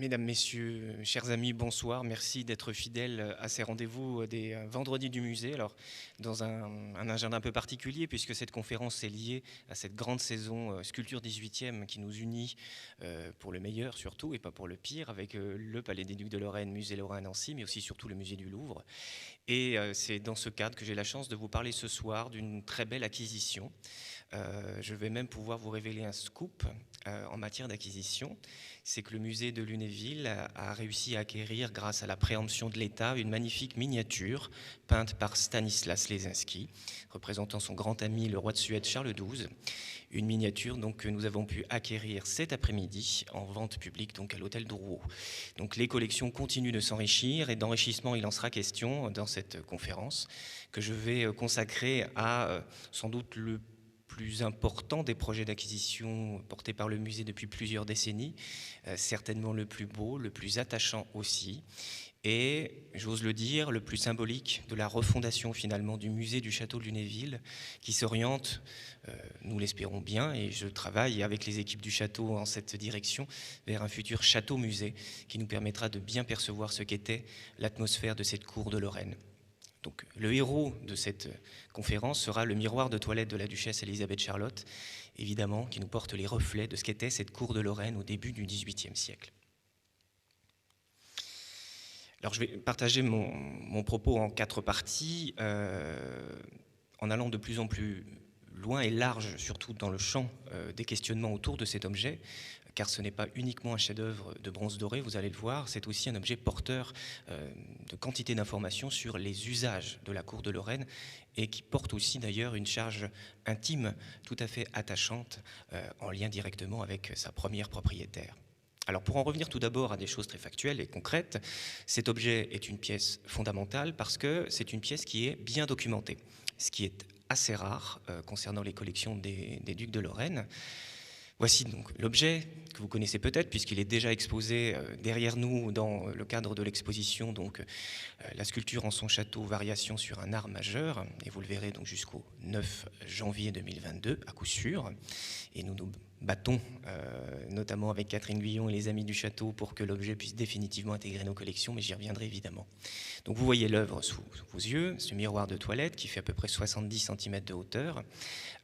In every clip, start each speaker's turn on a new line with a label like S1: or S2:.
S1: Mesdames, Messieurs, chers amis, bonsoir. Merci d'être fidèles à ces rendez-vous des vendredis du musée. Alors, dans un agenda un peu particulier, puisque cette conférence est liée à cette grande saison Sculpture 18e qui nous unit pour le meilleur surtout, et pas pour le pire, avec le Palais des Ducs de Lorraine, Musée Lorrain à Nancy, mais aussi surtout le Musée du Louvre. Et c'est dans ce cadre que j'ai la chance de vous parler ce soir d'une très belle acquisition. Je vais même pouvoir vous révéler un scoop en matière d'acquisition. C'est que le musée de Lunéville a réussi à acquérir, grâce à la préemption de l'État, une magnifique miniature peinte par Stanislas Lesinski, représentant son grand ami, le roi de Suède Charles XII. Une miniature donc, que nous avons pu acquérir cet après-midi en vente publique donc, à l'hôtel Drouot. Donc les collections continuent de s'enrichir et d'enrichissement il en sera question dans cette conférence que je vais consacrer à sans doute le plus important des projets d'acquisition portés par le musée depuis plusieurs décennies, certainement le plus beau, le plus attachant aussi, et, j'ose le dire, le plus symbolique de la refondation finalement du musée du château de Lunéville, qui s'oriente, nous l'espérons bien, et je travaille avec les équipes du château en cette direction, vers un futur château-musée qui nous permettra de bien percevoir ce qu'était l'atmosphère de cette cour de Lorraine. Donc, le héros de cette conférence sera le miroir de toilette de la duchesse Élisabeth Charlotte, évidemment, qui nous porte les reflets de ce qu'était cette cour de Lorraine au début du XVIIIe siècle. Alors, je vais partager mon propos en 4 parties, en allant de plus en plus loin et large, surtout dans le champ des questionnements autour de cet objet, car ce n'est pas uniquement un chef-d'œuvre de bronze doré, vous allez le voir, c'est aussi un objet porteur de quantité d'informations sur les usages de la cour de Lorraine et qui porte aussi d'ailleurs une charge intime tout à fait attachante en lien directement avec sa première propriétaire. Alors pour en revenir tout d'abord à des choses très factuelles et concrètes, cet objet est une pièce fondamentale parce que c'est une pièce qui est bien documentée, ce qui est assez rare concernant les collections des ducs de Lorraine. Voici donc l'objet que vous connaissez peut-être puisqu'il est déjà exposé derrière nous dans le cadre de l'exposition, donc la sculpture en son château, variation sur un art majeur, et vous le verrez donc jusqu'au 9 janvier 2022 à coup sûr, et nous nous battons notamment avec Catherine Guyon et les amis du château pour que l'objet puisse définitivement intégrer nos collections, mais j'y reviendrai évidemment. Donc vous voyez l'œuvre sous vos yeux, ce miroir de toilette qui fait à peu près 70 cm de hauteur,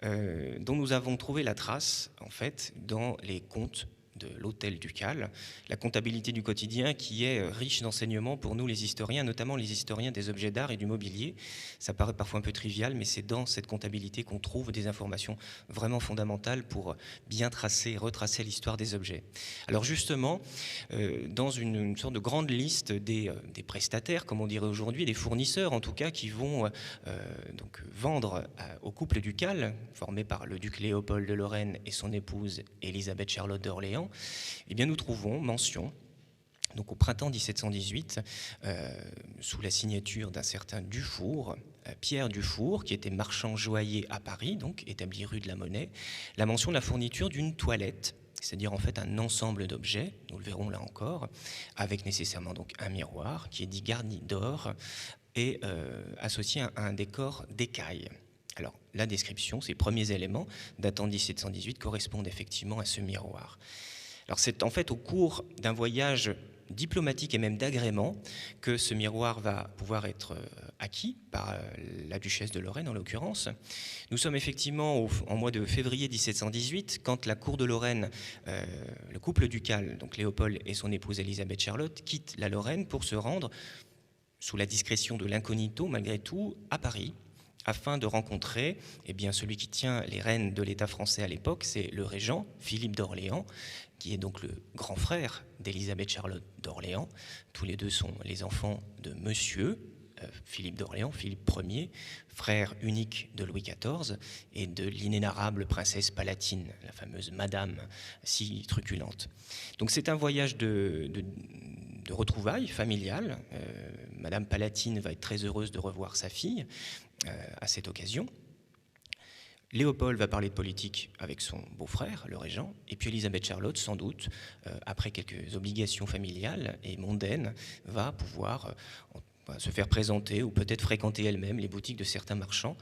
S1: dont nous avons trouvé la trace, en fait, dans les comptes de l'hôtel ducal, la comptabilité du quotidien qui est riche d'enseignements pour nous les historiens, notamment les historiens des objets d'art et du mobilier. Ça paraît parfois un peu trivial, mais c'est dans cette comptabilité qu'on trouve des informations vraiment fondamentales pour bien tracer, retracer l'histoire des objets. Alors justement, dans une sorte de grande liste des prestataires, comme on dirait aujourd'hui, des fournisseurs en tout cas, qui vont donc vendre au couple ducal, formé par le duc Léopold de Lorraine et son épouse Élisabeth Charlotte d'Orléans, eh bien nous trouvons mention, donc au printemps 1718, sous la signature d'un certain Dufour, Pierre Dufour, qui était marchand joaillier à Paris, donc établi rue de la Monnaie, la mention de la fourniture d'une toilette, c'est-à-dire en fait un ensemble d'objets, nous le verrons là encore, avec nécessairement donc un miroir qui est dit garni d'or et associé à un décor d'écaille. Alors, la description, ces premiers éléments, datant de 1718, correspondent effectivement à ce miroir. Alors, c'est en fait au cours d'un voyage diplomatique et même d'agrément que ce miroir va pouvoir être acquis par la duchesse de Lorraine en l'occurrence. Nous sommes effectivement en mois de février 1718 quand la cour de Lorraine, le couple ducal, donc Léopold et son épouse Élisabeth Charlotte, quittent la Lorraine pour se rendre, sous la discrétion de l'incognito malgré tout, à Paris, afin de rencontrer celui qui tient les rênes de l'État français à l'époque, c'est le régent Philippe d'Orléans, qui est donc le grand frère d'Élisabeth Charlotte d'Orléans. Tous les deux sont les enfants de monsieur Philippe d'Orléans, Philippe Ier, frère unique de Louis XIV, et de l'inénarrable princesse Palatine, la fameuse madame si truculente. Donc c'est un voyage de retrouvailles familiales. Madame Palatine va être très heureuse de revoir sa fille à cette occasion. Léopold va parler de politique avec son beau-frère, le régent, et puis Élisabeth Charlotte, sans doute, après quelques obligations familiales et mondaines, va pouvoir voilà, se faire présenter ou peut-être fréquenter elle-même les boutiques de certains marchands.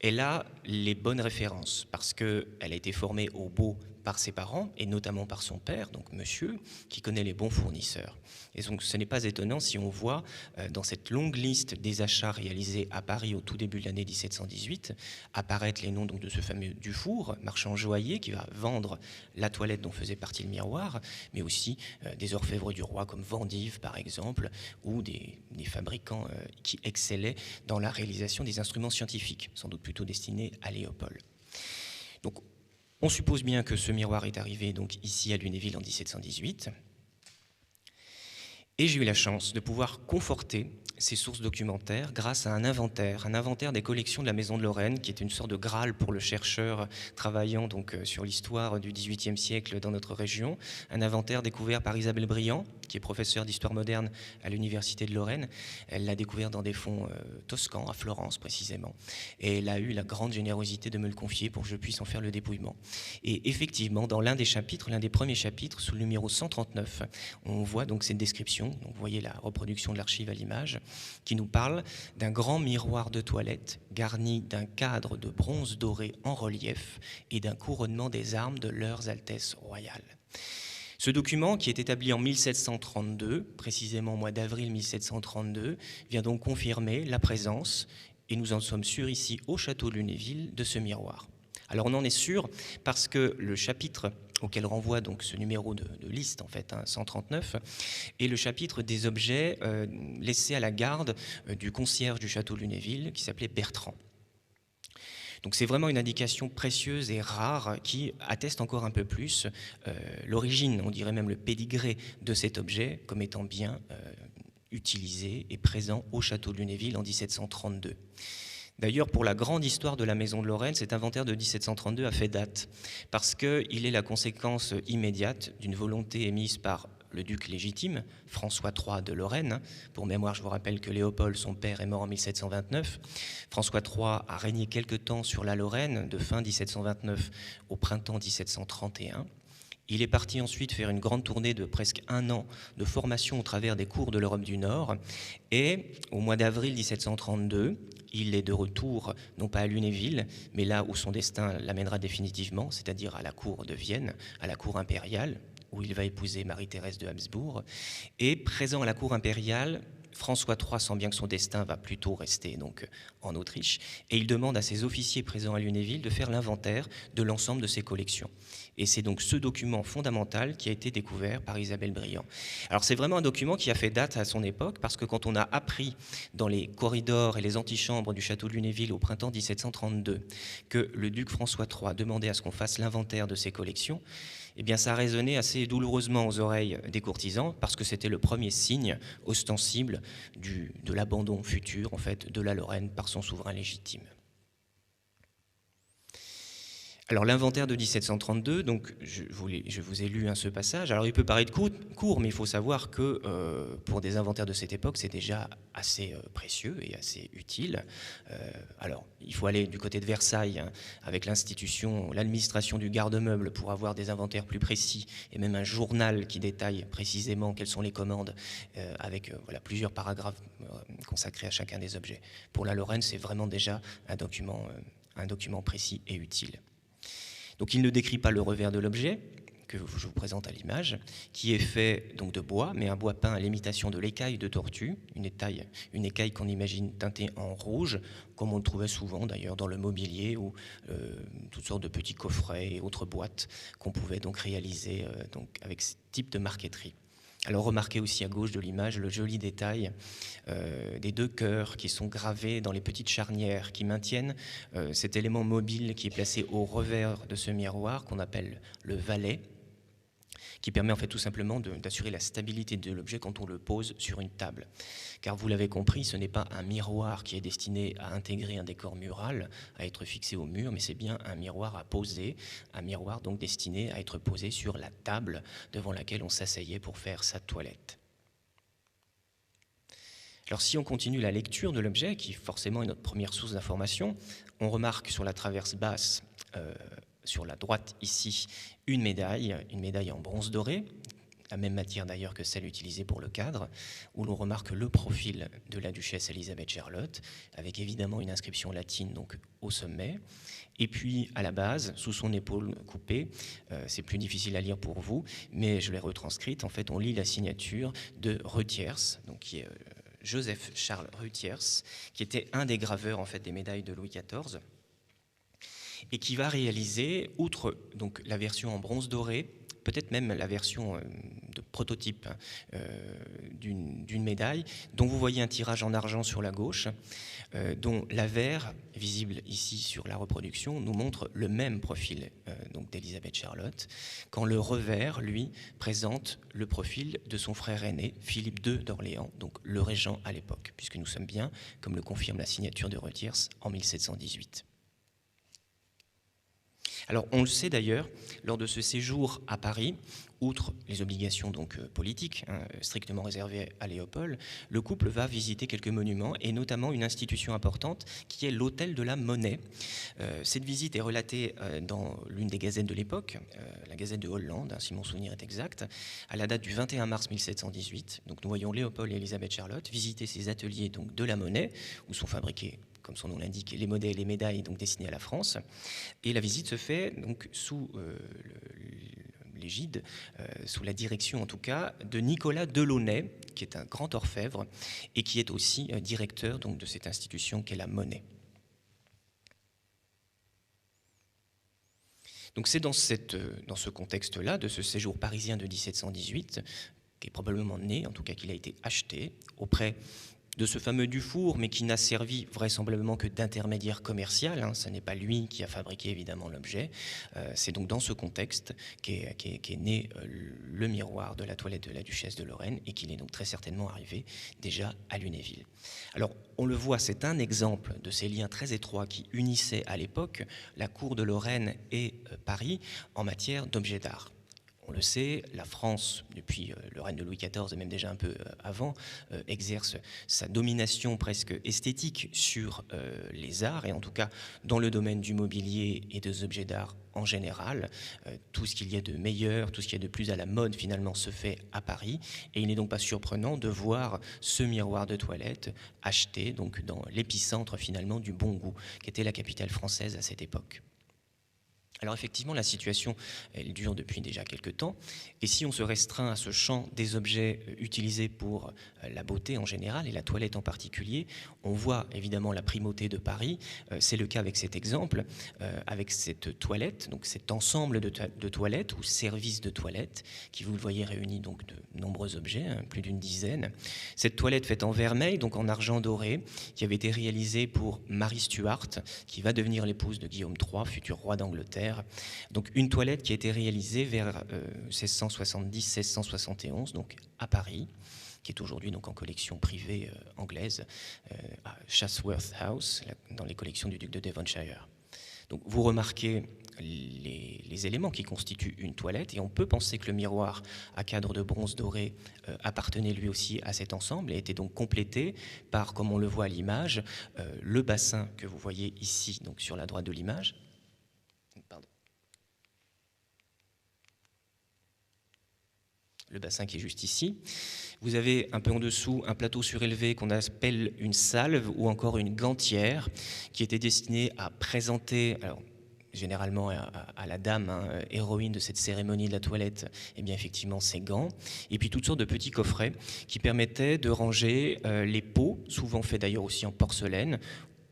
S1: Elle a les bonnes références parce qu'elle a été formée au beau par ses parents et notamment par son père, donc monsieur, qui connaît les bons fournisseurs. Et donc ce n'est pas étonnant si on voit dans cette longue liste des achats réalisés à Paris au tout début de l'année 1718 apparaître les noms donc, de ce fameux Dufour, marchand joaillier qui va vendre la toilette dont faisait partie le miroir, mais aussi des orfèvres du roi comme Vendive par exemple, ou des fabricants qui excellaient dans la réalisation des instruments scientifiques, sans doute plutôt destinés à Léopold. Donc, on suppose bien que ce miroir est arrivé donc, ici à Lunéville en 1718. Et j'ai eu la chance de pouvoir conforter ces sources documentaires grâce à un inventaire des collections de la Maison de Lorraine, qui est une sorte de Graal pour le chercheur travaillant donc sur l'histoire du XVIIIe siècle dans notre région. Un inventaire découvert par Isabelle Briand, qui est professeure d'histoire moderne à l'Université de Lorraine. Elle l'a découvert dans des fonds toscans, à Florence précisément. Et elle a eu la grande générosité de me le confier pour que je puisse en faire le dépouillement. Et effectivement, dans l'un des premiers chapitres, sous le numéro 139, on voit donc cette description. Donc vous voyez la reproduction de l'archive à l'image, qui nous parle d'un grand miroir de toilette garni d'un cadre de bronze doré en relief et d'un couronnement des armes de leurs Altesses royales. Ce document, qui est établi en 1732, précisément au mois d'avril 1732, vient donc confirmer la présence, et nous en sommes sûrs ici au château de Lunéville, de ce miroir. Alors on en est sûr parce que le chapitre auquel renvoie donc ce numéro de liste, en fait, 139, est le chapitre des objets laissés à la garde du concierge du château de Lunéville, qui s'appelait Bertrand. Donc c'est vraiment une indication précieuse et rare qui atteste encore un peu plus l'origine, on dirait même le pédigré de cet objet comme étant bien utilisé et présent au château de Lunéville en 1732. D'ailleurs, pour la grande histoire de la Maison de Lorraine, cet inventaire de 1732 a fait date, parce qu'il est la conséquence immédiate d'une volonté émise par le duc légitime, François III de Lorraine. Pour mémoire, je vous rappelle que Léopold, son père, est mort en 1729. François III a régné quelque temps sur la Lorraine, de fin 1729 au printemps 1731. Il est parti ensuite faire une grande tournée de presque 1 an de formation au travers des cours de l'Europe du Nord. Et au mois d'avril 1732, il est de retour, non pas à Lunéville, mais là où son destin l'amènera définitivement, c'est-à-dire à la cour de Vienne, à la cour impériale, où il va épouser Marie-Thérèse de Habsbourg. Et présent à la cour impériale, François III sent bien que son destin va plutôt rester donc en Autriche, et il demande à ses officiers présents à Lunéville de faire l'inventaire de l'ensemble de ses collections. Et c'est donc ce document fondamental qui a été découvert par Isabelle Briand. Alors c'est vraiment un document qui a fait date à son époque, parce que quand on a appris dans les corridors et les antichambres du château de Lunéville au printemps 1732 que le duc François III demandait à ce qu'on fasse l'inventaire de ses collections, eh bien, ça a résonné assez douloureusement aux oreilles des courtisans, parce que c'était le premier signe ostensible de l'abandon futur, en fait, de la Lorraine par son souverain légitime. Alors l'inventaire de 1732, donc je vous ai lu ce passage. Alors il peut paraître court, mais il faut savoir que pour des inventaires de cette époque, c'est déjà assez précieux et assez utile. Alors il faut aller du côté de Versailles avec l'administration du garde-meuble pour avoir des inventaires plus précis et même un journal qui détaille précisément quelles sont les commandes avec plusieurs paragraphes consacrés à chacun des objets. Pour la Lorraine, c'est vraiment déjà un document précis et utile. Donc il ne décrit pas le revers de l'objet, que je vous présente à l'image, qui est fait donc de bois, mais un bois peint à l'imitation de l'écaille de tortue, une écaille qu'on imagine teintée en rouge, comme on le trouvait souvent d'ailleurs dans le mobilier ou toutes sortes de petits coffrets et autres boîtes qu'on pouvait donc réaliser avec ce type de marqueterie. Alors remarquez aussi à gauche de l'image le joli détail des 2 cœurs qui sont gravés dans les petites charnières qui maintiennent cet élément mobile qui est placé au revers de ce miroir qu'on appelle le valet, qui permet en fait tout simplement d'assurer la stabilité de l'objet quand on le pose sur une table. Car vous l'avez compris, ce n'est pas un miroir qui est destiné à intégrer un décor mural, à être fixé au mur, mais c'est bien un miroir à poser, un miroir donc destiné à être posé sur la table devant laquelle on s'asseyait pour faire sa toilette. Alors si on continue la lecture de l'objet, qui forcément est notre première source d'information, on remarque sur la traverse basse, sur la droite ici, une médaille en bronze doré, la même matière d'ailleurs que celle utilisée pour le cadre, où l'on remarque le profil de la duchesse Elisabeth Charlotte, avec évidemment une inscription latine donc au sommet. Et puis à la base, sous son épaule coupée, c'est plus difficile à lire pour vous, mais je l'ai retranscrite. En fait, on lit la signature de Rutiers, donc qui est Joseph Charles Rutiers, qui était un des graveurs en fait des médailles de Louis XIV, et qui va réaliser, outre donc la version en bronze doré, peut-être même la version de prototype d'une médaille, dont vous voyez un tirage en argent sur la gauche, dont l'avers, visible ici sur la reproduction, nous montre le même profil donc d'Elisabeth Charlotte, quand le revers, lui, présente le profil de son frère aîné, Philippe II d'Orléans, donc le régent à l'époque, puisque nous sommes bien, comme le confirme la signature de Rutiers, en 1718. Alors, on le sait d'ailleurs, lors de ce séjour à Paris, outre les obligations donc politiques strictement réservées à Léopold, le couple va visiter quelques monuments et notamment une institution importante qui est l'Hôtel de la Monnaie. Cette visite est relatée dans l'une des gazettes de l'époque, la Gazette de Hollande, si mon souvenir est exact, à la date du 21 mars 1718. Donc nous voyons Léopold et Elisabeth Charlotte visiter ces ateliers donc, de la Monnaie où sont fabriqués, comme son nom l'indique, les monnaies et les médailles donc destinées à la France. Et la visite se fait donc sous l'égide, sous la direction en tout cas, de Nicolas Delaunay, qui est un grand orfèvre et qui est aussi directeur donc, de cette institution qu'est la Monnaie. Donc c'est dans ce contexte-là, de ce séjour parisien de 1718, qui est probablement né, en tout cas qu'il a été acheté auprès de ce fameux Dufour, mais qui n'a servi vraisemblablement que d'intermédiaire commercial. Ce n'est pas lui qui a fabriqué évidemment l'objet. C'est donc dans ce contexte qu'est né le miroir de la toilette de la duchesse de Lorraine et qu'il est donc très certainement arrivé déjà à Lunéville. Alors on le voit, c'est un exemple de ces liens très étroits qui unissaient à l'époque la cour de Lorraine et Paris en matière d'objets d'art. On le sait, la France, depuis le règne de Louis XIV et même déjà un peu avant, exerce sa domination presque esthétique sur les arts, et en tout cas dans le domaine du mobilier et des objets d'art en général. Tout ce qu'il y a de meilleur, tout ce qu'il y a de plus à la mode finalement se fait à Paris, et il n'est donc pas surprenant de voir ce miroir de toilette acheté donc, dans l'épicentre finalement du bon goût, qui était la capitale française à cette époque. Alors effectivement, la situation, elle dure depuis déjà quelques temps, et si on se restreint à ce champ des objets utilisés pour la beauté en général, et la toilette en particulier, on voit évidemment la primauté de Paris. C'est le cas avec cet exemple, avec cette toilette, donc cet ensemble de toilettes, ou services de toilette, qui, vous le voyez, réunit donc de nombreux objets, plus d'une dizaine. Cette toilette faite en vermeil, donc en argent doré, qui avait été réalisée pour Marie Stuart, qui va devenir l'épouse de Guillaume III, futur roi d'Angleterre. Donc une toilette qui a été réalisée vers 1670-1671, donc à Paris, qui est aujourd'hui donc en collection privée anglaise à Chatsworth House, dans les collections du duc de Devonshire. Donc vous remarquez les éléments qui constituent une toilette, et on peut penser que le miroir à cadre de bronze doré appartenait lui aussi à cet ensemble et était donc complété par, comme on le voit à l'image, le bassin que vous voyez ici, donc sur la droite de l'image. Le bassin qui est juste ici. Vous avez un peu en dessous un plateau surélevé qu'on appelle une salve ou encore une gantière qui était destinée à présenter, alors, généralement à la dame héroïne de cette cérémonie de la toilette, eh bien effectivement ses gants, et puis toutes sortes de petits coffrets qui permettaient de ranger les pots, souvent faits d'ailleurs aussi en porcelaine,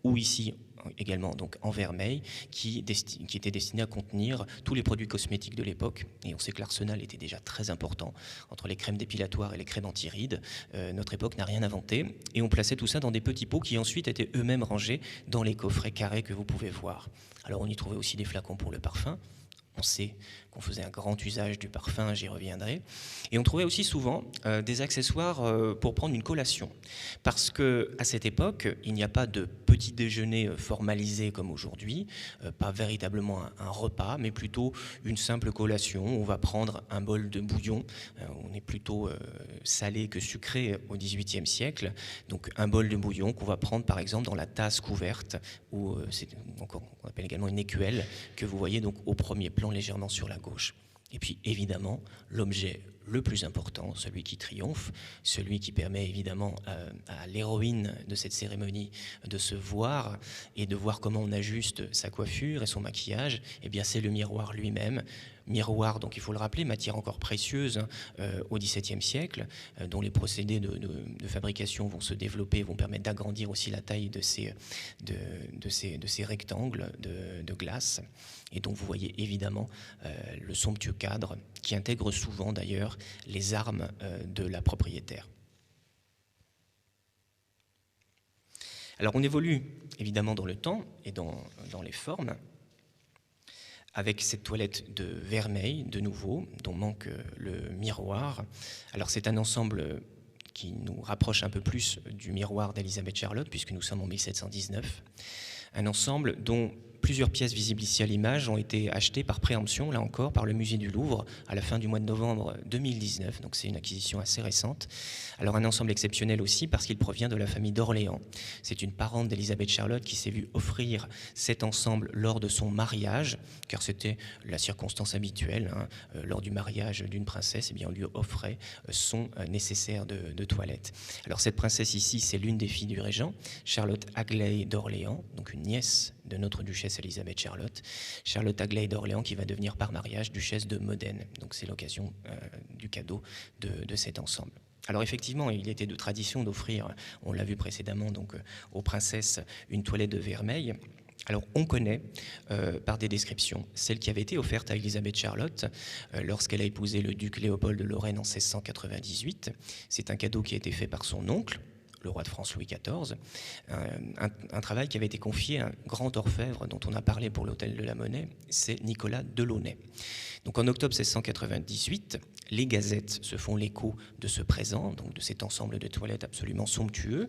S1: ou ici également donc en vermeil, qui était destiné à contenir tous les produits cosmétiques de l'époque. Et on sait que l'arsenal était déjà très important. Entre les crèmes dépilatoires et les crèmes anti-rides, notre époque n'a rien inventé. Et on plaçait tout ça dans des petits pots qui ensuite étaient eux-mêmes rangés dans les coffrets carrés que vous pouvez voir. Alors on y trouvait aussi des flacons pour le parfum. On sait qu'on faisait un grand usage du parfum, j'y reviendrai. Et on trouvait aussi souvent des accessoires pour prendre une collation. Parce qu'à cette époque, il n'y a pas de petit déjeuner formalisé comme aujourd'hui, pas véritablement un repas, mais plutôt une simple collation. On va prendre un bol de bouillon, on est plutôt salé que sucré au XVIIIe siècle, donc un bol de bouillon qu'on va prendre par exemple dans la tasse couverte, ou on appelle également une écuelle, que vous voyez donc au premier plan légèrement sur la gauche. Et puis évidemment, l'objet le plus important, celui qui triomphe, celui qui permet évidemment à l'héroïne de cette cérémonie de se voir et de voir comment on ajuste sa coiffure et son maquillage, eh bien c'est le miroir lui-même. Miroir, donc il faut le rappeler, matière encore précieuse au XVIIe siècle, dont les procédés de fabrication vont se développer, vont permettre d'agrandir aussi la taille de ces rectangles de glace. Et donc vous voyez évidemment le somptueux cadre qui intègre souvent d'ailleurs les armes de la propriétaire. Alors on évolue évidemment dans le temps et dans les formes, avec cette toilette de vermeil, de nouveau, dont manque le miroir. Alors c'est un ensemble qui nous rapproche un peu plus du miroir d'Elisabeth Charlotte, puisque nous sommes en 1719. Un ensemble dont plusieurs pièces visibles ici à l'image ont été achetées par préemption, là encore, par le musée du Louvre à la fin du mois de novembre 2019, donc c'est une acquisition assez récente. Alors un ensemble exceptionnel aussi parce qu'il provient de la famille d'Orléans. C'est une parente d'Elisabeth Charlotte qui s'est vue offrir cet ensemble lors de son mariage, car c'était la circonstance habituelle, hein, lors du mariage d'une princesse, eh bien on lui offrait son nécessaire de toilette. Alors cette princesse ici, c'est l'une des filles du régent, Charlotte Aglaé d'Orléans, donc une nièce de notre duchesse Elisabeth Charlotte, Charlotte Aglaé d'Orléans qui va devenir par mariage duchesse de Modène. Donc c'est l'occasion du cadeau de cet ensemble. Alors effectivement, il était de tradition d'offrir, on l'a vu précédemment, donc aux princesses une toilette de vermeil. Alors on connaît par des descriptions celle qui avait été offerte à Elisabeth Charlotte lorsqu'elle a épousé le duc Léopold de Lorraine en 1698. C'est un cadeau qui a été fait par son oncle, le roi de France Louis XIV, un travail qui avait été confié à un grand orfèvre dont on a parlé pour l'Hôtel de la Monnaie, c'est Nicolas Delaunay. Donc en octobre 1698, les gazettes se font l'écho de ce présent, donc de cet ensemble de toilettes absolument somptueux,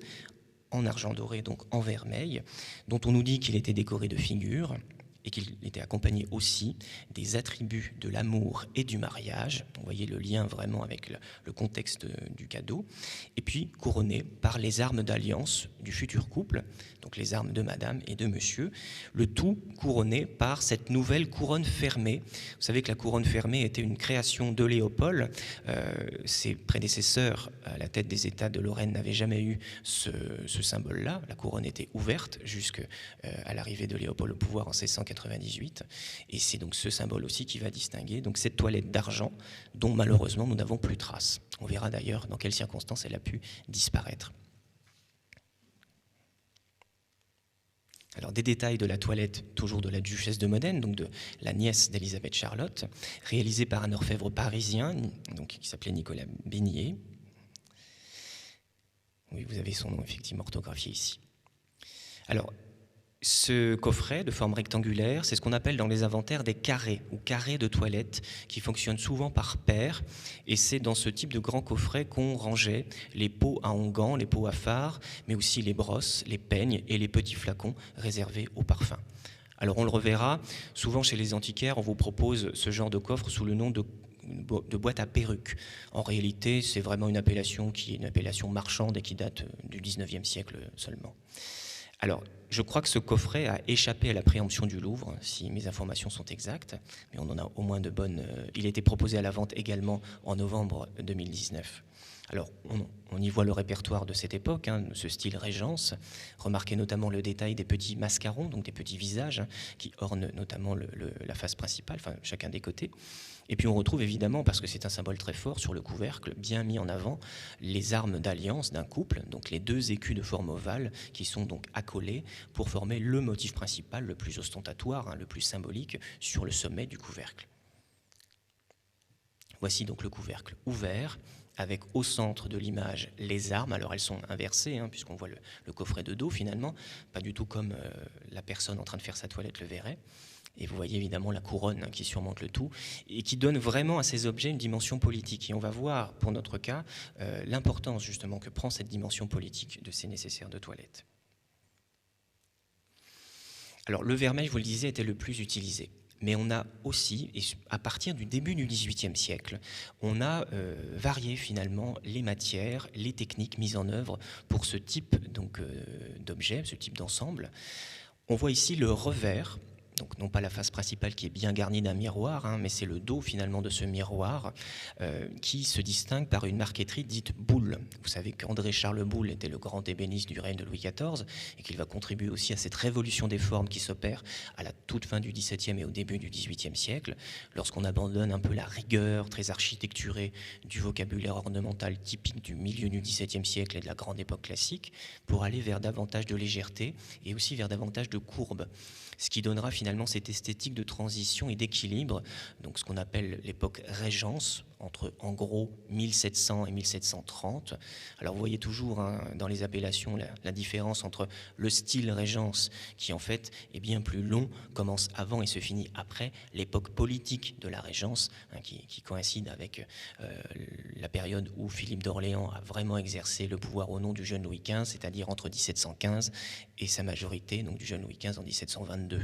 S1: en argent doré, donc en vermeil, dont on nous dit qu'il était décoré de figures, et qu'il était accompagné aussi des attributs de l'amour et du mariage. Vous voyez le lien vraiment avec le contexte du cadeau. Et puis couronné par les armes d'alliance du futur couple, donc les armes de madame et de monsieur, le tout couronné par cette nouvelle couronne fermée. Vous savez que la couronne fermée était une création de Léopold. Ses prédécesseurs à la tête des États de Lorraine n'avaient jamais eu ce symbole-là. La couronne était ouverte jusqu'à l'arrivée de Léopold au pouvoir en 1698. Et c'est donc ce symbole aussi qui va distinguer donc cette toilette d'argent dont malheureusement nous n'avons plus trace. On verra d'ailleurs dans quelles circonstances elle a pu disparaître. Alors des détails de la toilette, toujours de la duchesse de Modène, donc de la nièce d'Elisabeth Charlotte, réalisée par un orfèvre parisien donc, qui s'appelait Nicolas Beignet. Oui, vous avez son nom effectivement orthographié ici. Alors, ce coffret de forme rectangulaire, c'est ce qu'on appelle dans les inventaires des carrés ou carrés de toilettes qui fonctionnent souvent par paires. Et c'est dans ce type de grand coffret qu'on rangeait les pots à onguents, les pots à fard, mais aussi les brosses, les peignes et les petits flacons réservés aux parfums. Alors on le reverra, souvent chez les antiquaires, on vous propose ce genre de coffre sous le nom de boîte à perruques. En réalité, c'est vraiment une appellation qui est une appellation marchande et qui date du 19e siècle seulement. Alors, je crois que ce coffret a échappé à la préemption du Louvre, si mes informations sont exactes, mais on en a au moins de bonnes. Il a été proposé à la vente également en novembre 2019. Alors, on y voit le répertoire de cette époque, hein, ce style Régence. Remarquez notamment le détail des petits mascarons, donc des petits visages, hein, qui ornent notamment la face principale, enfin chacun des côtés. Et puis on retrouve évidemment, parce que c'est un symbole très fort sur le couvercle, bien mis en avant, les armes d'alliance d'un couple, donc les deux écus de forme ovale, qui sont donc accolés pour former le motif principal, le plus ostentatoire, hein, le plus symbolique, sur le sommet du couvercle. Voici donc le couvercle ouvert, avec au centre de l'image les armes. Alors elles sont inversées, hein, puisqu'on voit le coffret de dos finalement, pas du tout comme la personne en train de faire sa toilette le verrait. Et vous voyez évidemment la couronne, hein, qui surmonte le tout et qui donne vraiment à ces objets une dimension politique. Et on va voir, pour notre cas, l'importance justement que prend cette dimension politique de ces nécessaires de toilette. Alors le vermeil, je vous le disais, était le plus utilisé. Mais on a aussi, et à partir du début du XVIIIe siècle, on a varié finalement les matières, les techniques mises en œuvre pour ce type d'objet, ce type d'ensemble. On voit ici le revers. donc non pas la face principale qui est bien garnie d'un miroir, hein, mais c'est le dos finalement de ce miroir qui se distingue par une marqueterie dite Boulle. Vous savez qu'André Charles Boulle était le grand ébéniste du règne de Louis XIV et qu'il va contribuer aussi à cette révolution des formes qui s'opère à la toute fin du XVIIe et au début du XVIIIe siècle, lorsqu'on abandonne un peu la rigueur très architecturée du vocabulaire ornemental typique du milieu du XVIIe siècle et de la grande époque classique, pour aller vers davantage de légèreté et aussi vers davantage de courbe, ce qui donnera finalement cette esthétique de transition et d'équilibre, donc ce qu'on appelle l'époque Régence, entre en gros 1700 et 1730. Alors vous voyez toujours hein, dans les appellations la différence entre le style Régence, qui en fait est bien plus long, commence avant et se finit après l'époque politique de la Régence, hein, qui coïncide avec la période où Philippe d'Orléans a vraiment exercé le pouvoir au nom du jeune Louis XV, c'est-à-dire entre 1715 et sa majorité, donc du jeune Louis XV en 1722.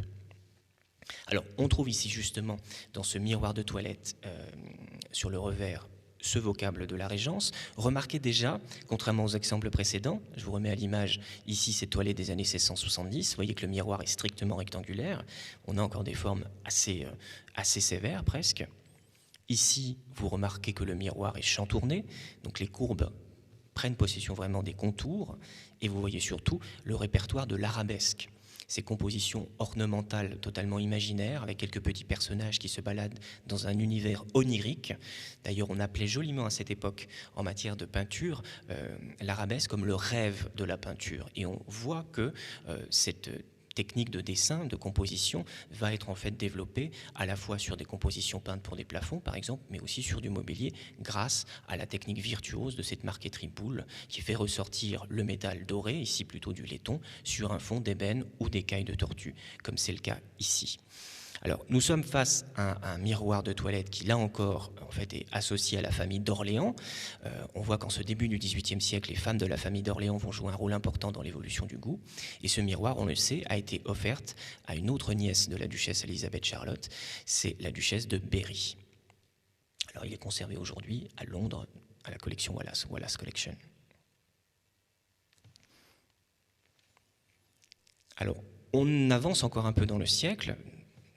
S1: Alors, on trouve ici justement, dans ce miroir de toilette, sur le revers, ce vocable de la Régence. Remarquez déjà, contrairement aux exemples précédents, je vous remets à l'image ici ces toilettes des années 1670, vous voyez que le miroir est strictement rectangulaire, on a encore des formes assez sévères presque. Ici, vous remarquez que le miroir est chantourné, donc les courbes prennent possession vraiment des contours, et vous voyez surtout le répertoire de l'arabesque. Ces compositions ornementales totalement imaginaires, avec quelques petits personnages qui se baladent dans un univers onirique. D'ailleurs, on appelait joliment à cette époque, en matière de peinture, l'arabesque comme le rêve de la peinture. Et on voit que cette technique de dessin, de composition, va être en fait développée à la fois sur des compositions peintes pour des plafonds, par exemple, mais aussi sur du mobilier, grâce à la technique virtuose de cette marqueterie Boulle, qui fait ressortir le métal doré, ici plutôt du laiton, sur un fond d'ébène ou d'écailles de tortue, comme c'est le cas ici. Alors, nous sommes face à un miroir de toilette qui, là encore, en fait, est associé à la famille d'Orléans. On voit qu'en ce début du XVIIIe siècle, les femmes de la famille d'Orléans vont jouer un rôle important dans l'évolution du goût. Et ce miroir, on le sait, a été offert à une autre nièce de la duchesse Elisabeth Charlotte, c'est la duchesse de Berry. Alors, il est conservé aujourd'hui à Londres, à la collection Wallace, Wallace Collection. Alors, on avance encore un peu dans le siècle,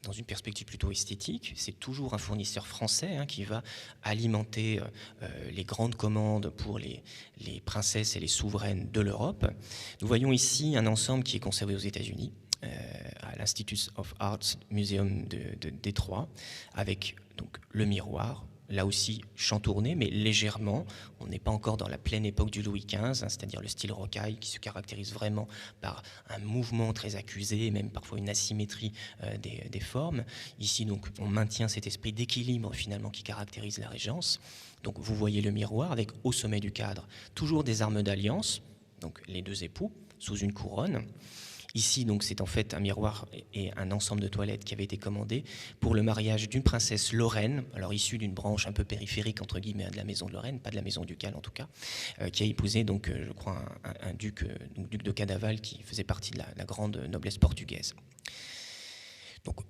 S1: dans une perspective plutôt esthétique. C'est toujours un fournisseur français hein, qui va alimenter les grandes commandes pour les princesses et les souveraines de l'Europe. Nous voyons ici un ensemble qui est conservé aux États-Unis, à l'Institute of Arts Museum de Détroit, avec donc le miroir, là aussi chantourné, mais légèrement. On n'est pas encore dans la pleine époque du Louis XV, hein, c'est-à-dire le style rocaille, qui se caractérise vraiment par un mouvement très accusé, et même parfois une asymétrie des formes. Ici, donc, on maintient cet esprit d'équilibre, finalement, qui caractérise la Régence. Donc, vous voyez le miroir, avec au sommet du cadre, toujours des armes d'alliance, donc les deux époux, sous une couronne. Ici, donc, c'est en fait un miroir et un ensemble de toilettes qui avait été commandé pour le mariage d'une princesse Lorraine, alors issue d'une branche un peu périphérique, entre guillemets, de la maison de Lorraine, pas de la maison ducale en tout cas, qui a épousé, donc, je crois, un duc, donc, duc de Cadaval, qui faisait partie de la grande noblesse portugaise. Donc,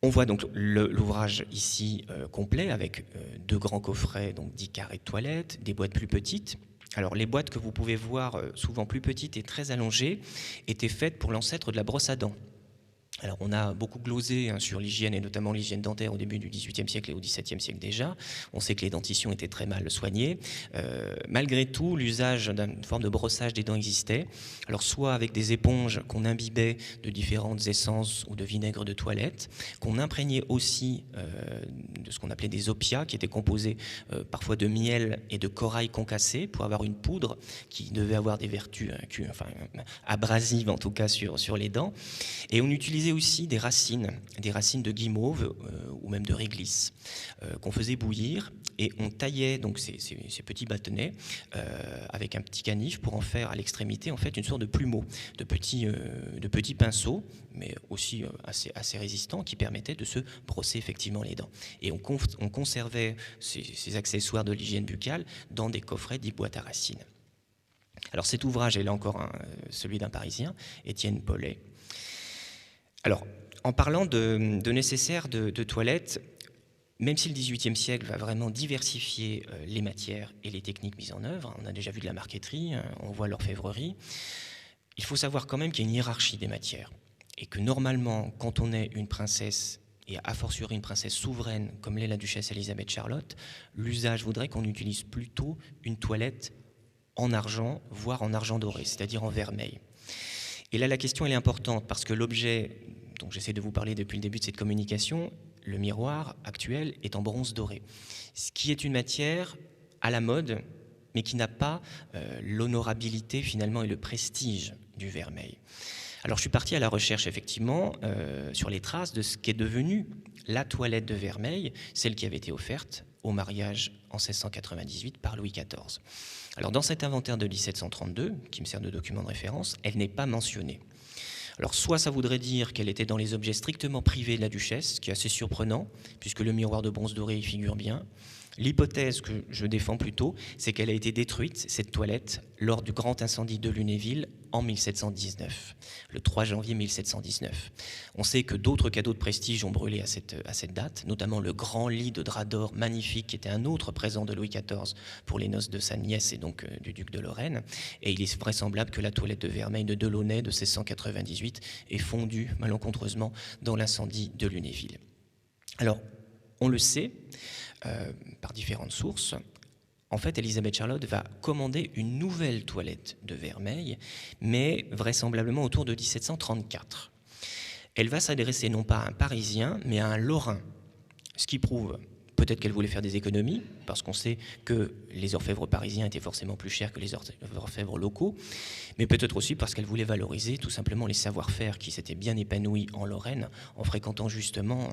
S1: on voit donc l'ouvrage ici complet, avec deux grands coffrets, donc 10 carrés de toilettes, des boîtes plus petites. Alors les boîtes que vous pouvez voir, souvent plus petites et très allongées, étaient faites pour l'ancêtre de la brosse à dents. Alors on a beaucoup glosé hein, sur l'hygiène et notamment l'hygiène dentaire au début du XVIIIe siècle et au XVIIe siècle déjà. On sait que les dentitions étaient très mal soignées. Malgré tout, l'usage d'une forme de brossage des dents existait. Alors soit avec des éponges qu'on imbibait de différentes essences ou de vinaigre de toilette, qu'on imprégnait aussi de ce qu'on appelait des opiats qui étaient composés parfois de miel et de corail concassé pour avoir une poudre qui devait avoir des vertus abrasives en tout cas sur les dents. Et on utilisait aussi des racines de guimauve ou même de réglisse qu'on faisait bouillir et on taillait donc ces petits bâtonnets avec un petit canif pour en faire à l'extrémité en fait une sorte de plumeau, de petits pinceaux, mais aussi assez résistants qui permettaient de se brosser effectivement les dents. Et on conservait ces accessoires de l'hygiène buccale dans des coffrets dits boîtes à racines. Alors cet ouvrage est là encore celui d'un Parisien, Étienne Paulet. Alors, en parlant de nécessaires de toilettes, même si le XVIIIe siècle va vraiment diversifier les matières et les techniques mises en œuvre, on a déjà vu de la marqueterie, on voit l'orfèvrerie, il faut savoir quand même qu'il y a une hiérarchie des matières. et que normalement, quand on est une princesse, et a fortiori une princesse souveraine comme l'est la duchesse Elisabeth Charlotte, l'usage voudrait qu'on utilise plutôt une toilette en argent, voire en argent doré, c'est-à-dire en vermeil. Et là, la question elle est importante parce que l'objet dont j'essaie de vous parler depuis le début de cette communication, le miroir actuel, est en bronze doré, ce qui est une matière à la mode, mais qui n'a pas l'honorabilité finalement et le prestige du vermeil. Alors je suis parti à la recherche effectivement sur les traces de ce qu'est devenu la toilette de vermeil, celle qui avait été offerte au mariage en 1698 par Louis XIV. Alors dans cet inventaire de 1732, qui me sert de document de référence, elle n'est pas mentionnée. Alors soit ça voudrait dire qu'elle était dans les objets strictement privés de la duchesse, ce qui est assez surprenant, puisque le miroir de bronze doré y figure bien. L'hypothèse que je défends plutôt, c'est qu'elle a été détruite, cette toilette, lors du grand incendie de Lunéville en 1719, le 3 janvier 1719. On sait que d'autres cadeaux de prestige ont brûlé à cette date, notamment le grand lit de drap d'or magnifique, qui était un autre présent de Louis XIV pour les noces de sa nièce et donc du duc de Lorraine. Et il est vraisemblable que la toilette de vermeil de Delaunay de 1698 est fondue malencontreusement dans l'incendie de Lunéville. Alors, on le sait, par différentes sources, en fait, Elisabeth Charlotte va commander une nouvelle toilette de vermeil, mais vraisemblablement autour de 1734. Elle va s'adresser non pas à un Parisien, mais à un Lorrain, ce qui prouve peut-être qu'elle voulait faire des économies, parce qu'on sait que les orfèvres parisiens étaient forcément plus chers que les orfèvres locaux, mais peut-être aussi parce qu'elle voulait valoriser tout simplement les savoir-faire qui s'étaient bien épanouis en Lorraine, en fréquentant justement,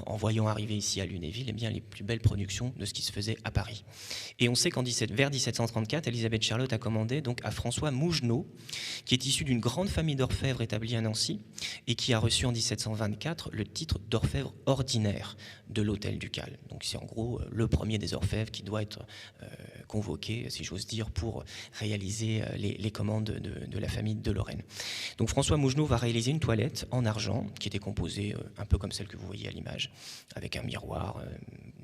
S1: en voyant arriver ici à Lunéville, eh bien, les plus belles productions de ce qui se faisait à Paris. Et on sait vers 1734, Elisabeth Charlotte a commandé donc à François Mougenot, qui est issu d'une grande famille d'orfèvres établie à Nancy, et qui a reçu en 1724 le titre d'orfèvre ordinaire de l'hôtel ducal. Donc c'est en gros le premier des orfèvres qui doit être convoqué, si j'ose dire, pour réaliser les commandes de la famille de Lorraine. Donc François Mougenot va réaliser une toilette en argent qui était composée un peu comme celle que vous voyez à l'image, avec un miroir,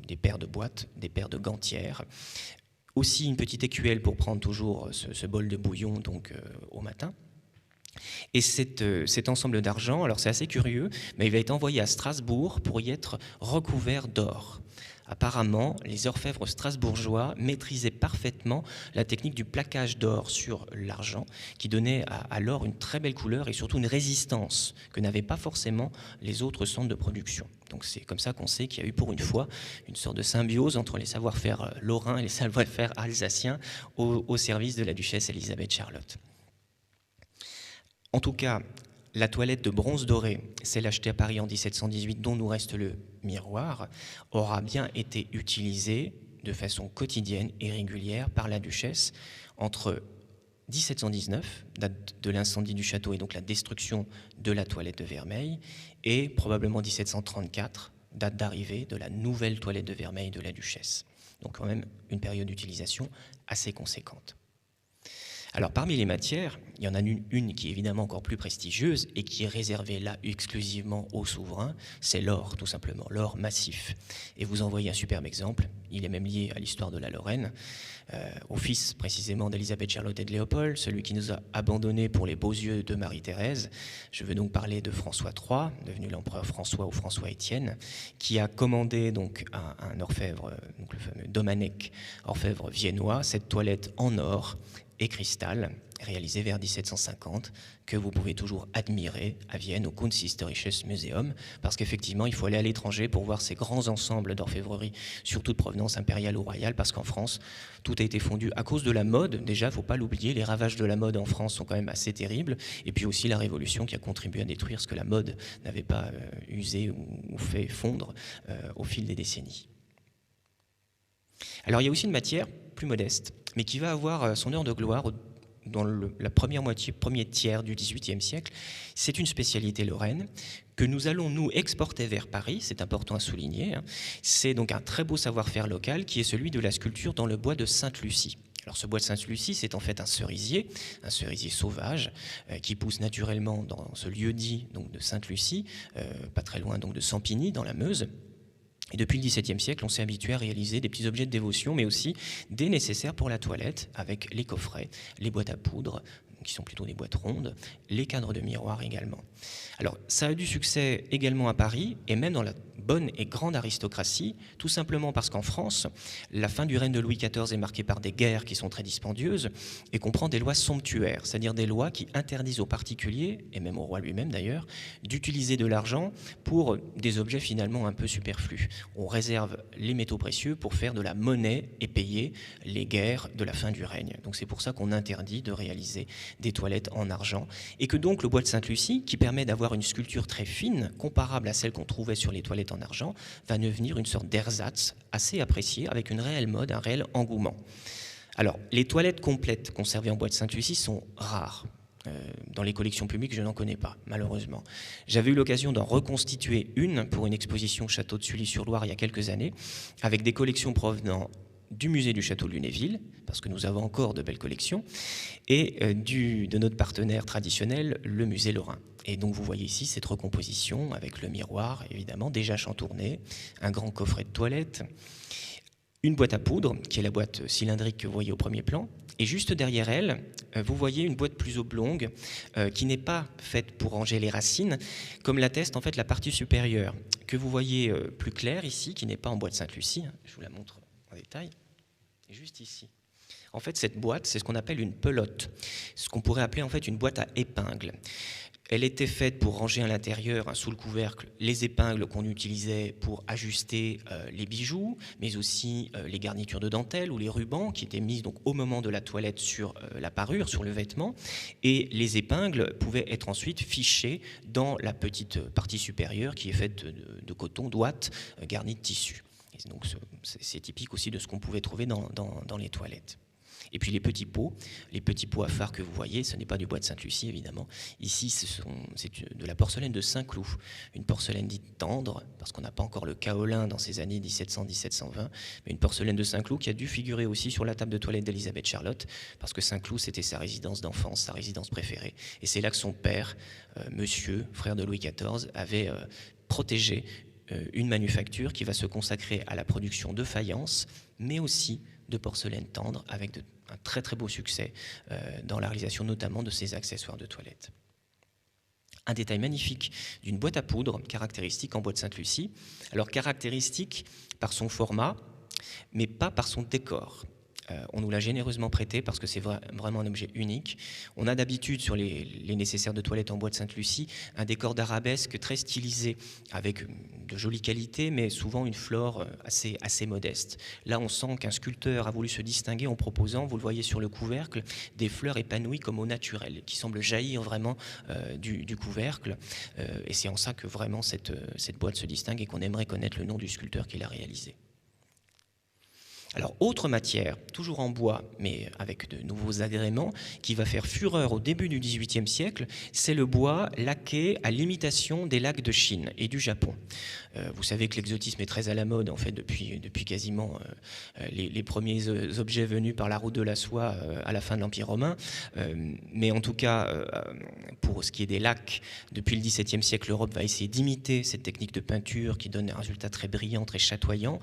S1: des paires de boîtes, des paires de gantières, aussi une petite écuelle pour prendre toujours ce bol de bouillon donc, au matin. Et cet ensemble d'argent, alors c'est assez curieux, mais il va être envoyé à Strasbourg pour y être recouvert d'or. Apparemment, les orfèvres strasbourgeois maîtrisaient parfaitement la technique du plaquage d'or sur l'argent, qui donnait à l'or une très belle couleur et surtout une résistance que n'avaient pas forcément les autres centres de production. Donc c'est comme ça qu'on sait qu'il y a eu pour une fois une sorte de symbiose entre les savoir-faire lorrains et les savoir-faire alsaciens au service de la duchesse Elisabeth Charlotte. En tout cas, la toilette de bronze doré, celle achetée à Paris en 1718, dont nous reste le miroir, aura bien été utilisée de façon quotidienne et régulière par la duchesse entre 1719, date de l'incendie du château et donc la destruction de la toilette de vermeil, et probablement 1734, date d'arrivée de la nouvelle toilette de vermeil de la duchesse. Donc quand même une période d'utilisation assez conséquente. Alors parmi les matières, il y en a une qui est évidemment encore plus prestigieuse et qui est réservée là exclusivement aux souverains, c'est l'or tout simplement, l'or massif. Et vous en voyez un superbe exemple, il est même lié à l'histoire de la Lorraine, au fils précisément d'Elisabeth Charlotte et de Léopold, celui qui nous a abandonnés pour les beaux yeux de Marie-Thérèse. Je veux donc parler de François III, devenu l'empereur François ou François Étienne, qui a commandé donc à un orfèvre, donc le fameux Domenech, orfèvre viennois, cette toilette en or et cristal, réalisé vers 1750, que vous pouvez toujours admirer à Vienne au Kunsthistorisches Museum, parce qu'effectivement, il faut aller à l'étranger pour voir ces grands ensembles d'orfèvrerie, surtout de provenance impériale ou royale, parce qu'en France, tout a été fondu à cause de la mode. Déjà, il ne faut pas l'oublier, les ravages de la mode en France sont quand même assez terribles, et puis aussi la Révolution qui a contribué à détruire ce que la mode n'avait pas usé ou fait fondre au fil des décennies. Alors il y a aussi une matière plus modeste, mais qui va avoir son heure de gloire dans la première moitié, premier tiers du XVIIIe siècle. C'est une spécialité lorraine que nous allons nous exporter vers Paris, c'est important à souligner. C'est donc un très beau savoir-faire local qui est celui de la sculpture dans le bois de Sainte-Lucie. Alors ce bois de Sainte-Lucie, c'est en fait un cerisier sauvage, qui pousse naturellement dans ce lieu-dit donc de Sainte-Lucie, pas très loin donc de Sampigny, dans la Meuse. Et depuis le XVIIe siècle, on s'est habitué à réaliser des petits objets de dévotion, mais aussi des nécessaires pour la toilette, avec les coffrets, les boîtes à poudre, qui sont plutôt des boîtes rondes, les cadres de miroir également. Alors, ça a du succès également à Paris, et même dans la bonne et grande aristocratie, tout simplement parce qu'en France, la fin du règne de Louis XIV est marquée par des guerres qui sont très dispendieuses et comprend des lois somptuaires, c'est-à-dire des lois qui interdisent aux particuliers, et même au roi lui-même d'ailleurs, d'utiliser de l'argent pour des objets finalement un peu superflus. On réserve les métaux précieux pour faire de la monnaie et payer les guerres de la fin du règne. Donc c'est pour ça qu'on interdit de réaliser des toilettes en argent, et que donc le bois de Sainte-Lucie, qui permet d'avoir une sculpture très fine, comparable à celle qu'on trouvait sur les toilettes en argent, va devenir une sorte d'ersatz assez apprécié, avec une réelle mode, un réel engouement. Alors, les toilettes complètes conservées en bois de Sainte-Lucie sont rares. Dans les collections publiques, je n'en connais pas, malheureusement. J'avais eu l'occasion d'en reconstituer une pour une exposition au château de Sully-sur-Loire il y a quelques années, avec des collections provenant du musée du château de Lunéville, parce que nous avons encore de belles collections, et de notre partenaire traditionnel, le musée Lorrain. Et donc vous voyez ici cette recomposition avec le miroir, évidemment, déjà chantourné, un grand coffret de toilette, une boîte à poudre, qui est la boîte cylindrique que vous voyez au premier plan, et juste derrière elle, vous voyez une boîte plus oblongue qui n'est pas faite pour ranger les racines, comme l'atteste en fait la partie supérieure, que vous voyez plus claire ici, qui n'est pas en bois de Sainte-Lucie, je vous la montre en détail, et juste ici. En fait, cette boîte, c'est ce qu'on appelle une pelote, ce qu'on pourrait appeler en fait une boîte à épingles. Elle était faite pour ranger à l'intérieur, sous le couvercle, les épingles qu'on utilisait pour ajuster les bijoux, mais aussi les garnitures de dentelle ou les rubans qui étaient mis donc, au moment de la toilette sur la parure, sur le vêtement. Et les épingles pouvaient être ensuite fichées dans la petite partie supérieure qui est faite de coton, d'ouate, garnie de tissu. Et donc c'est typique aussi de ce qu'on pouvait trouver dans les toilettes. Et puis les petits pots à phare que vous voyez, ce n'est pas du bois de Sainte-Lucie évidemment. Ici, c'est de la porcelaine de Saint-Cloud, une porcelaine dite tendre, parce qu'on n'a pas encore le kaolin dans ces années 1700-1720, mais une porcelaine de Saint-Cloud qui a dû figurer aussi sur la table de toilette d'Élisabeth Charlotte, parce que Saint-Cloud, c'était sa résidence d'enfance, sa résidence préférée. Et c'est là que son père, monsieur, frère de Louis XIV, avait protégé une manufacture qui va se consacrer à la production de faïence, mais aussi de porcelaine tendre, avec un très très beau succès dans la réalisation notamment de ces accessoires de toilette. Un détail magnifique d'une boîte à poudre caractéristique en bois de Sainte-Lucie, alors caractéristique par son format, mais pas par son décor. On nous l'a généreusement prêté parce que c'est vraiment un objet unique. On a d'habitude sur les nécessaires de toilette en bois de Sainte-Lucie un décor d'arabesque très stylisé avec de jolies qualités mais souvent une flore assez modeste. Là on sent qu'un sculpteur a voulu se distinguer en proposant, vous le voyez sur le couvercle, des fleurs épanouies comme au naturel qui semblent jaillir vraiment du couvercle et c'est en ça que vraiment cette boîte se distingue et qu'on aimerait connaître le nom du sculpteur qui l'a réalisé. Alors, autre matière, toujours en bois, mais avec de nouveaux agréments, qui va faire fureur au début du XVIIIe siècle, c'est le bois laqué à l'imitation des lacs de Chine et du Japon. Vous savez que l'exotisme est très à la mode, en fait, depuis quasiment les premiers objets venus par la route de la soie à la fin de l'Empire romain. Mais en tout cas, pour ce qui est des lacs, depuis le XVIIe siècle, l'Europe va essayer d'imiter cette technique de peinture qui donne un résultat très brillant, très chatoyant,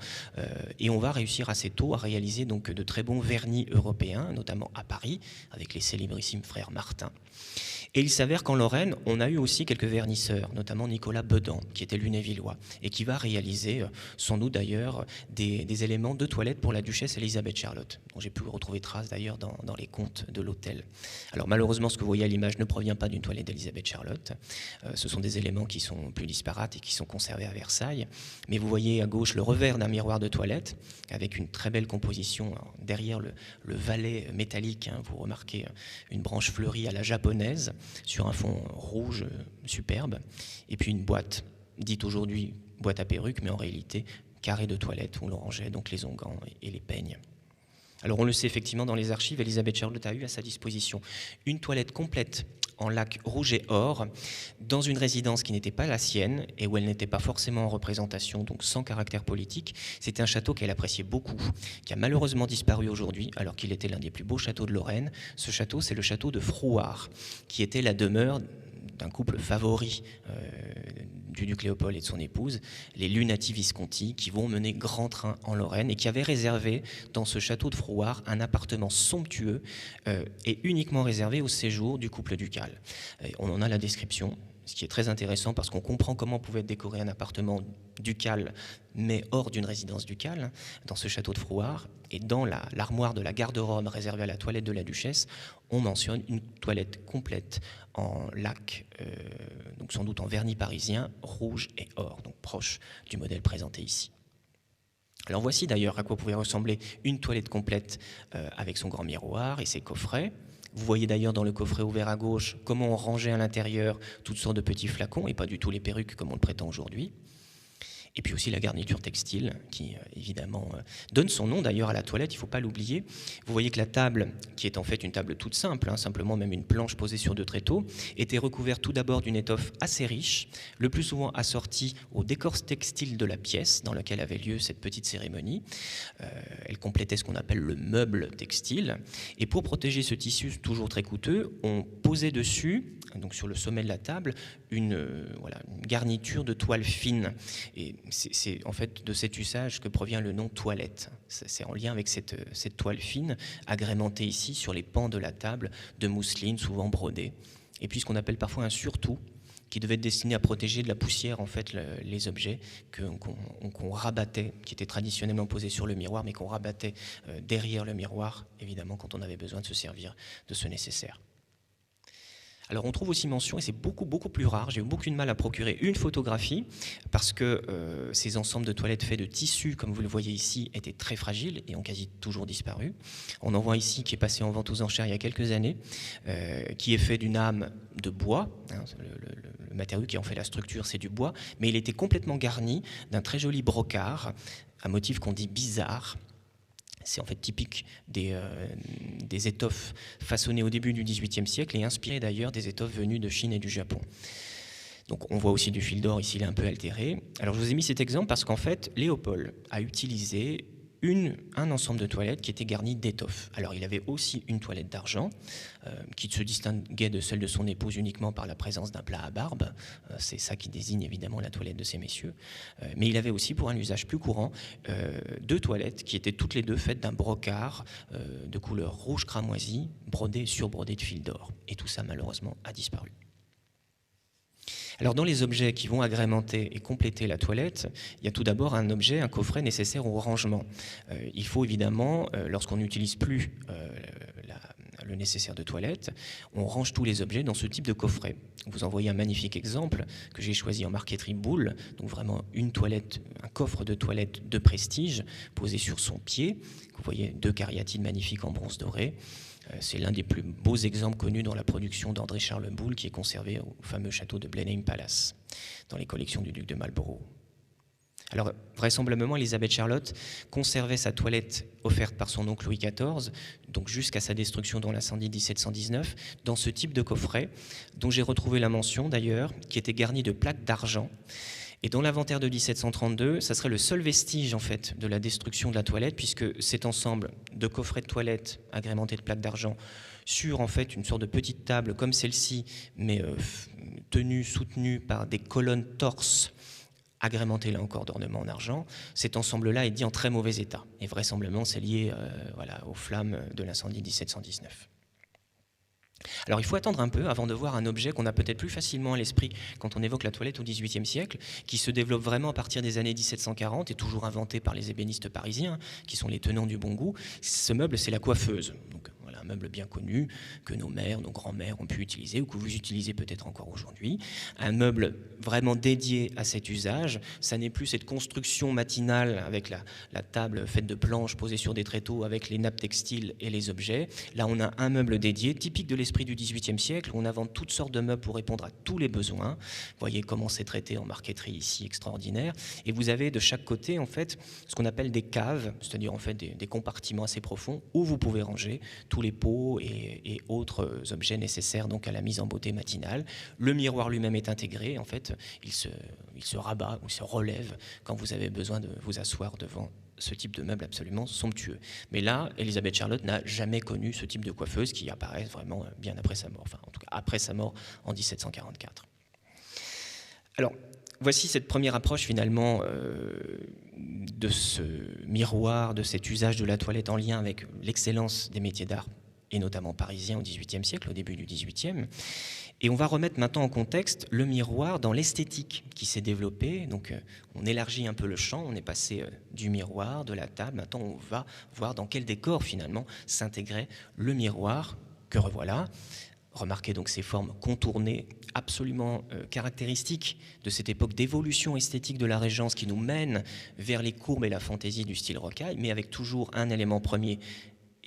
S1: et on va réussir assez tôt à réaliser donc de très bons vernis européens, notamment à Paris, avec les célébrissimes frères Martin. Et il s'avère qu'en Lorraine, on a eu aussi quelques vernisseurs, notamment Nicolas Bedan, qui était lunévillois, et qui va réaliser, sans doute d'ailleurs, des éléments de toilette pour la duchesse Élisabeth Charlotte, dont j'ai pu retrouver trace d'ailleurs dans les contes de l'hôtel. Alors malheureusement, ce que vous voyez à l'image ne provient pas d'une toilette d'Élisabeth Charlotte. Ce sont des éléments qui sont plus disparates et qui sont conservés à Versailles. Mais vous voyez à gauche le revers d'un miroir de toilette, avec une très belle composition. Alors, derrière le valet métallique, hein, vous remarquez une branche fleurie à la japonaise, sur un fond rouge superbe, et puis une boîte, dite aujourd'hui boîte à perruque, mais en réalité carré de toilette où l'on rangeait donc les onguents et les peignes. Alors on le sait effectivement dans les archives, Élisabeth Charlotte a eu à sa disposition une toilette complète en lac rouge et or, dans une résidence qui n'était pas la sienne et où elle n'était pas forcément en représentation, donc sans caractère politique. C'était un château qu'elle appréciait beaucoup, qui a malheureusement disparu aujourd'hui, alors qu'il était l'un des plus beaux châteaux de Lorraine. Ce château, c'est le château de Frouard, qui était la demeure d'un couple favori du duc Léopold et de son épouse, les Lunati Visconti, qui vont mener grand train en Lorraine et qui avaient réservé dans ce château de Frouard un appartement somptueux et uniquement réservé au séjour du couple ducal. On en a la description, ce qui est très intéressant parce qu'on comprend comment pouvait être décoré un appartement ducal, mais hors d'une résidence ducale, dans ce château de Frouard. Et dans l'armoire de la garde-robe réservée à la toilette de la duchesse, on mentionne une toilette complète en laque, donc sans doute en vernis parisien, rouge et or, donc proche du modèle présenté ici. Alors voici d'ailleurs à quoi pouvait ressembler une toilette complète avec son grand miroir et ses coffrets. Vous voyez d'ailleurs dans le coffret ouvert à gauche comment on rangeait à l'intérieur toutes sortes de petits flacons et pas du tout les perruques comme on le prétend aujourd'hui. Et puis aussi la garniture textile qui évidemment donne son nom d'ailleurs à la toilette, il ne faut pas l'oublier. Vous voyez que la table, qui est en fait une table toute simple, simplement même une planche posée sur 2 tréteaux, était recouverte tout d'abord d'une étoffe assez riche, le plus souvent assortie au décor textile de la pièce dans laquelle avait lieu cette petite cérémonie. Elle complétait ce qu'on appelle le meuble textile. Et pour protéger ce tissu toujours très coûteux, on posait dessus, donc sur le sommet de la table, une garniture de toile fine. Et c'est en fait de cet usage que provient le nom toilette. C'est en lien avec cette toile fine, agrémentée ici sur les pans de la table de mousseline, souvent brodée. Et puis ce qu'on appelle parfois un surtout, qui devait être destiné à protéger de la poussière en fait les objets qu'on rabattait, qui étaient traditionnellement posés sur le miroir, mais qu'on rabattait derrière le miroir, évidemment quand on avait besoin de se servir de ce nécessaire. Alors on trouve aussi mention, et c'est beaucoup plus rare, j'ai eu beaucoup de mal à procurer une photographie, parce que ces ensembles de toilettes faits de tissu, comme vous le voyez ici, étaient très fragiles et ont quasi toujours disparu. On en voit ici qui est passé en vente aux enchères il y a quelques années, qui est fait d'une âme de bois, le matériau qui en fait la structure c'est du bois, mais il était complètement garni d'un très joli brocart, un motif qu'on dit bizarre. C'est en fait typique des étoffes façonnées au début du XVIIIe siècle et inspirées d'ailleurs des étoffes venues de Chine et du Japon. Donc on voit aussi du fil d'or, ici il est un peu altéré. Alors je vous ai mis cet exemple parce qu'en fait Léopold a utilisé un ensemble de toilettes qui était garni d'étoffes. Alors il avait aussi une toilette d'argent qui se distinguait de celle de son épouse uniquement par la présence d'un plat à barbe. C'est ça qui désigne évidemment la toilette de ces messieurs. Mais il avait aussi, pour un usage plus courant, 2 toilettes qui étaient toutes les 2 faites d'un brocart de couleur rouge cramoisi, brodé sur brodé de fil d'or. Et tout ça malheureusement a disparu. Alors dans les objets qui vont agrémenter et compléter la toilette, il y a tout d'abord un objet, un coffret nécessaire au rangement. Il faut évidemment, lorsqu'on n'utilise plus le nécessaire de toilette, on range tous les objets dans ce type de coffret. Vous en voyez un magnifique exemple que j'ai choisi en marqueterie Boulle, donc vraiment une toilette, un coffre de toilette de prestige posé sur son pied. Vous voyez 2 cariatides magnifiques en bronze doré. C'est l'un des plus beaux exemples connus dans la production d'André Charles Boulle, qui est conservé au fameux château de Blenheim Palace, dans les collections du duc de Marlborough. Alors, vraisemblablement, Élisabeth Charlotte conservait sa toilette offerte par son oncle Louis XIV, donc jusqu'à sa destruction dans l'incendie de 1719, dans ce type de coffret, dont j'ai retrouvé la mention d'ailleurs, qui était garni de plaques d'argent. Et dans l'inventaire de 1732, ça serait le seul vestige en fait de la destruction de la toilette, puisque cet ensemble de coffrets de toilette agrémentés de plaques d'argent sur en fait une sorte de petite table comme celle-ci, mais soutenue par des colonnes torses agrémentées là encore d'ornements en argent, cet ensemble-là est dit en très mauvais état. Et vraisemblablement, c'est lié aux flammes de l'incendie de 1719. Alors il faut attendre un peu avant de voir un objet qu'on a peut-être plus facilement à l'esprit quand on évoque la toilette au XVIIIe siècle, qui se développe vraiment à partir des années 1740 et toujours inventé par les ébénistes parisiens, qui sont les tenants du bon goût. Ce meuble, c'est la coiffeuse. Donc, voilà, un meuble bien connu que nos mères, nos grands-mères ont pu utiliser ou que vous utilisez peut-être encore aujourd'hui. Un meuble vraiment dédié à cet usage. Ça n'est plus cette construction matinale avec la table faite de planches posées sur des tréteaux avec les nappes textiles et les objets. Là, on a un meuble dédié, typique de l'esprit du XVIIIe siècle, où on invente toutes sortes de meubles pour répondre à tous les besoins. Vous voyez comment c'est traité en marqueterie ici, extraordinaire. Et vous avez de chaque côté, en fait, ce qu'on appelle des caves, c'est-à-dire en fait des compartiments assez profonds où vous pouvez ranger tous les pots et autres objets nécessaires donc à la mise en beauté matinale. Le miroir lui-même est intégré, en fait, il se rabat ou se relève quand vous avez besoin de vous asseoir devant ce type de meuble absolument somptueux. Mais là, Elisabeth Charlotte n'a jamais connu ce type de coiffeuse qui apparaît vraiment bien après sa mort, enfin en tout cas après sa mort en 1744. Alors, voici cette première approche finalement de ce miroir, de cet usage de la toilette en lien avec l'excellence des métiers d'art, et notamment parisiens au XVIIIe siècle, au début du XVIIIe. Et on va remettre maintenant en contexte le miroir dans l'esthétique qui s'est développée. Donc on élargit un peu le champ, on est passé du miroir, de la table. Maintenant on va voir dans quel décor finalement s'intégrait le miroir, que revoilà. Remarquez donc ces formes contournées absolument caractéristiques de cette époque d'évolution esthétique de la Régence qui nous mène vers les courbes et la fantaisie du style rocaille, mais avec toujours un élément premier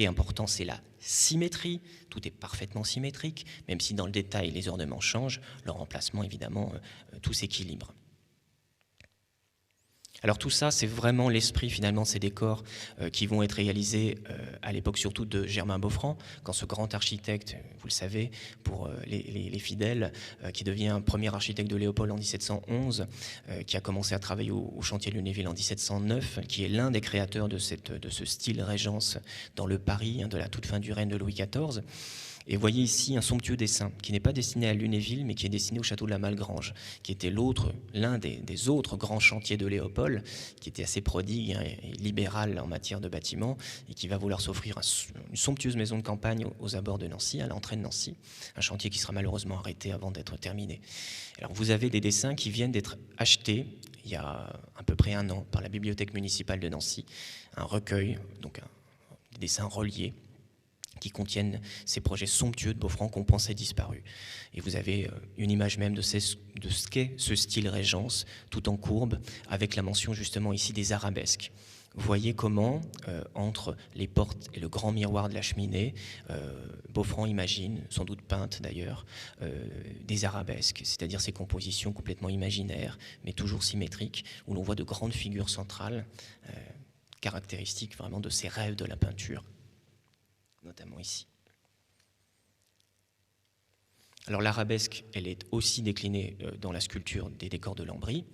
S1: et important, c'est la symétrie. Tout est parfaitement symétrique, même si dans le détail les ornements changent, leur emplacement évidemment, tout s'équilibre. Alors tout ça, c'est vraiment l'esprit finalement de ces décors qui vont être réalisés à l'époque surtout de Germain Boffrand, quand ce grand architecte, vous le savez, pour les fidèles, qui devient premier architecte de Léopold en 1711, qui a commencé à travailler au chantier de Lunéville en 1709, qui est l'un des créateurs de ce style Régence dans le Paris de la toute fin du règne de Louis XIV. Et vous voyez ici un somptueux dessin qui n'est pas destiné à Lunéville, mais qui est destiné au château de la Malgrange, qui était l'un des autres grands chantiers de Léopold, qui était assez prodigue et libéral en matière de bâtiments, et qui va vouloir s'offrir une somptueuse maison de campagne aux abords de Nancy, à l'entrée de Nancy, un chantier qui sera malheureusement arrêté avant d'être terminé. Alors vous avez des dessins qui viennent d'être achetés il y a à peu près 1 an par la bibliothèque municipale de Nancy, un recueil, donc des dessins reliés, qui contiennent ces projets somptueux de Boffrand qu'on pensait disparus. Et vous avez une image même de ce qu'est ce style Régence, tout en courbe, avec la mention justement ici des arabesques. Vous voyez comment, entre les portes et le grand miroir de la cheminée, Boffrand imagine, sans doute peinte d'ailleurs, des arabesques, c'est-à-dire ces compositions complètement imaginaires, mais toujours symétriques, où l'on voit de grandes figures centrales, caractéristiques vraiment de ces rêves de la peinture, notamment ici. Alors l'arabesque, elle est aussi déclinée dans la sculpture des décors de Lambry.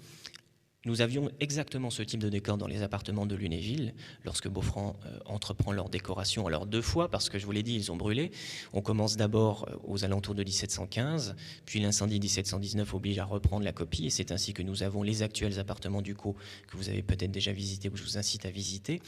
S1: Nous avions exactement ce type de décor dans les appartements de Lunéville, lorsque Boffrand entreprend leur décoration, alors 2 fois, parce que je vous l'ai dit, ils ont brûlé. On commence d'abord aux alentours de 1715, puis l'incendie 1719 oblige à reprendre la copie, et c'est ainsi que nous avons les actuels appartements du Co, que vous avez peut-être déjà visités, ou je vous incite à visiter,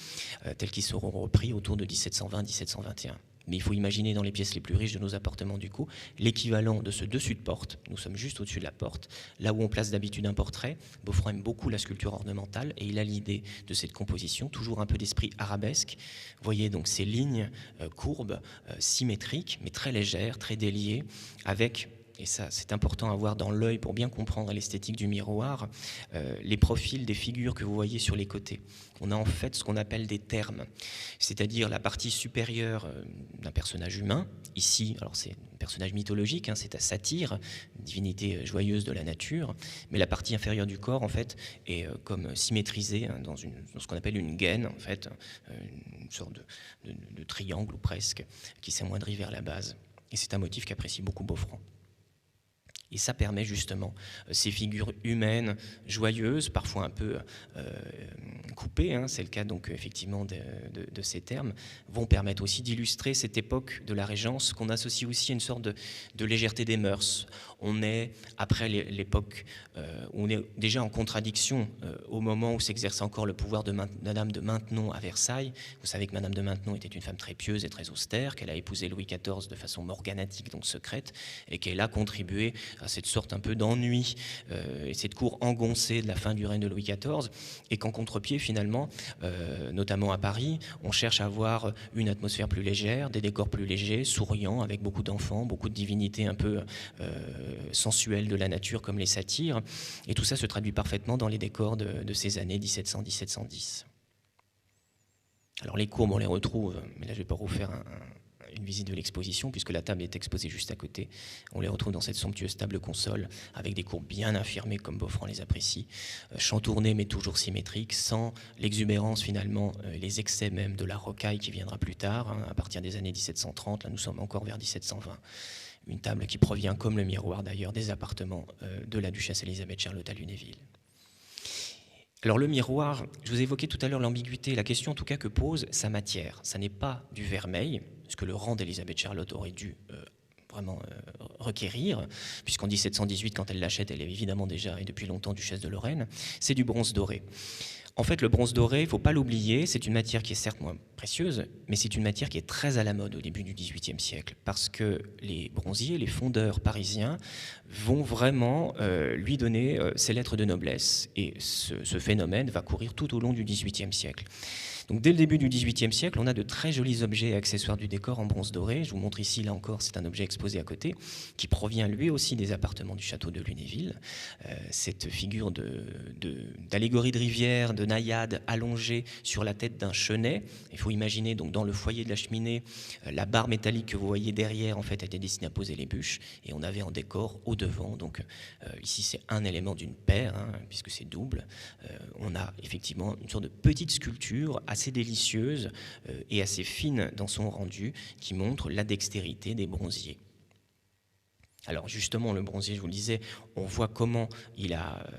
S1: tels qu'ils seront repris autour de 1720-1721. Mais il faut imaginer dans les pièces les plus riches de nos appartements du coup, l'équivalent de ce dessus de porte, nous sommes juste au-dessus de la porte, là où on place d'habitude un portrait. Boffrand aime beaucoup la sculpture ornementale et il a l'idée de cette composition, toujours un peu d'esprit arabesque. Vous voyez donc ces lignes courbes, symétriques, mais très légères, très déliées, avec, et ça c'est important à voir dans l'œil pour bien comprendre l'esthétique du miroir, les profils des figures que vous voyez sur les côtés. On a en fait ce qu'on appelle des termes, c'est-à-dire la partie supérieure d'un personnage humain. Ici, alors c'est un personnage mythologique, c'est la satyre, une divinité joyeuse de la nature, mais la partie inférieure du corps en fait est comme symétrisée dans ce qu'on appelle une gaine, en fait, une sorte de triangle ou presque, qui s'amoindrit vers la base. Et c'est un motif qu'apprécie beaucoup Boffrand. Et ça permet justement ces figures humaines, joyeuses, parfois un peu coupées, c'est le cas donc effectivement de ces termes, vont permettre aussi d'illustrer cette époque de la Régence qu'on associe aussi à une sorte de légèreté des mœurs. On est après l'époque où on est déjà en contradiction au moment où s'exerce encore le pouvoir de Madame de Maintenon à Versailles. Vous savez que Madame de Maintenon était une femme très pieuse et très austère, qu'elle a épousé Louis XIV de façon morganatique, donc secrète, et qu'elle a contribué à cette sorte un peu d'ennui et cette cour engoncée de la fin du règne de Louis XIV, et qu'en contre-pied finalement, notamment à Paris, on cherche à avoir une atmosphère plus légère, des décors plus légers, souriants, avec beaucoup d'enfants, beaucoup de divinités un peu sensuelles de la nature comme les satyres, et tout ça se traduit parfaitement dans les décors de ces années 1700-1710. Alors les courbes on les retrouve, mais là je ne vais pas vous faire une visite de l'exposition, puisque la table est exposée juste à côté. On les retrouve dans cette somptueuse table console, avec des courbes bien affirmées, comme Boffrand les apprécie, chantournées mais toujours symétriques, sans l'exubérance finalement, les excès même de la rocaille qui viendra plus tard, à partir des années 1730, là nous sommes encore vers 1720. Une table qui provient, comme le miroir d'ailleurs, des appartements de la duchesse Elisabeth Charlotte à Lunéville. Alors le miroir, je vous ai évoqué tout à l'heure l'ambiguïté, la question en tout cas que pose sa matière. Ça n'est pas du vermeil, ce que le rang d'Elisabeth Charlotte aurait dû vraiment requérir, puisqu'en 1718, quand elle l'achète, elle est évidemment déjà et depuis longtemps duchesse de Lorraine, c'est du bronze doré. En fait, le bronze doré, il ne faut pas l'oublier, c'est une matière qui est certes moins précieuse, mais c'est une matière qui est très à la mode au début du XVIIIe siècle, parce que les bronziers, les fondeurs parisiens, vont vraiment lui donner ses lettres de noblesse, et ce phénomène va courir tout au long du XVIIIe siècle. Donc dès le début du XVIIIe siècle, on a de très jolis objets et accessoires du décor en bronze doré. Je vous montre ici, là encore, c'est un objet exposé à côté, qui provient lui aussi des appartements du château de Lunéville. Cette figure d'allégorie de rivière, de naïade allongée sur la tête d'un chenet. Il faut imaginer donc dans le foyer de la cheminée, la barre métallique que vous voyez derrière, en fait, était destinée à poser les bûches, et on avait en décor au devant. Donc ici, c'est un élément d'une paire, hein, puisque c'est double. On a effectivement une sorte de petite sculpture assez délicieuse et assez fine dans son rendu, qui montre la dextérité des bronziers. Alors justement, le bronzier, je vous le disais, on voit comment il a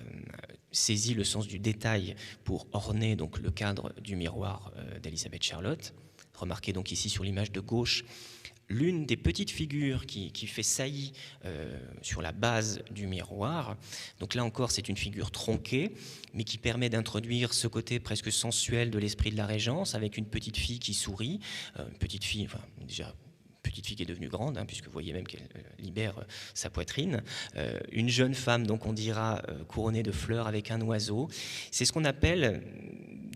S1: saisi le sens du détail pour orner donc le cadre du miroir d'Elisabeth Charlotte. Remarquez donc ici sur l'image de gauche l'une des petites figures qui fait saillie sur la base du miroir. Donc là encore, c'est une figure tronquée, mais qui permet d'introduire ce côté presque sensuel de l'esprit de la Régence, avec une petite fille qui sourit, une petite fille, enfin déjà petite fille qui est devenue grande, hein, puisque vous voyez même qu'elle libère sa poitrine. Une jeune femme, donc on dira, couronnée de fleurs avec un oiseau. C'est ce qu'on appelle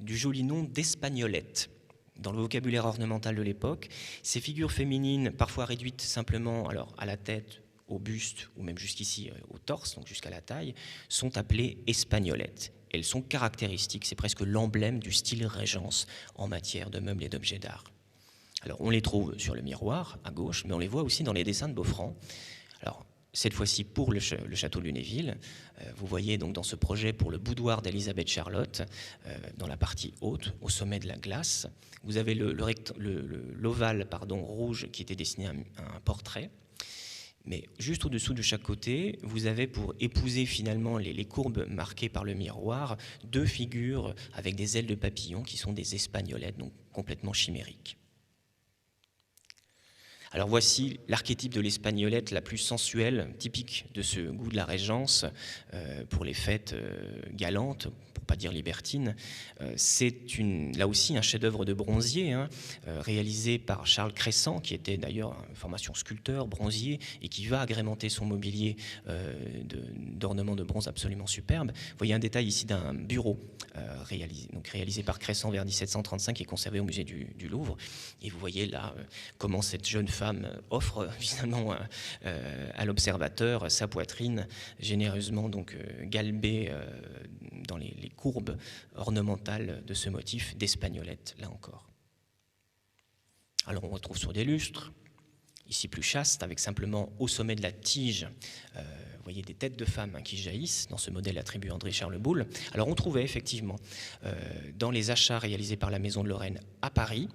S1: du joli nom d'espagnolette. Dans le vocabulaire ornemental de l'époque, ces figures féminines, parfois réduites simplement alors, à la tête, au buste, ou même jusqu'ici au torse, donc jusqu'à la taille, sont appelées espagnolettes. Elles sont caractéristiques, c'est presque l'emblème du style Régence en matière de meubles et d'objets d'art. Alors on les trouve sur le miroir, à gauche, mais on les voit aussi dans les dessins de Beaufrand. Alors, cette fois-ci pour le château de Lunéville. Vous voyez donc dans ce projet pour le boudoir d'Elisabeth Charlotte, dans la partie haute, au sommet de la glace, vous avez l'ovale rouge qui était destiné à un portrait. Mais juste au-dessous de chaque côté, vous avez pour épouser finalement les courbes marquées par le miroir, deux figures avec des ailes de papillon qui sont des espagnolettes, donc complètement chimériques. Alors voici l'archétype de l'espagnolette la plus sensuelle, typique de ce goût de la Régence pour les fêtes galantes, pour pas dire libertines. C'est là aussi un chef-d'œuvre de bronzier, hein, réalisé par Charles Crescent, qui était d'ailleurs en formation sculpteur, bronzier, et qui va agrémenter son mobilier d'ornements de bronze absolument superbes. Vous voyez un détail ici d'un bureau réalisé par Crescent vers 1735 et conservé au musée du Louvre. Et vous voyez là comment cette jeune femme offre finalement à l'observateur sa poitrine généreusement donc galbée dans les courbes ornementales de ce motif d'espagnolette, là encore. Alors on retrouve sur des lustres, ici plus chaste, avec simplement au sommet de la tige, vous voyez des têtes de femmes qui jaillissent dans ce modèle attribué à André Charles Boulle. Alors on trouvait effectivement dans les achats réalisés par la Maison de Lorraine à Paris,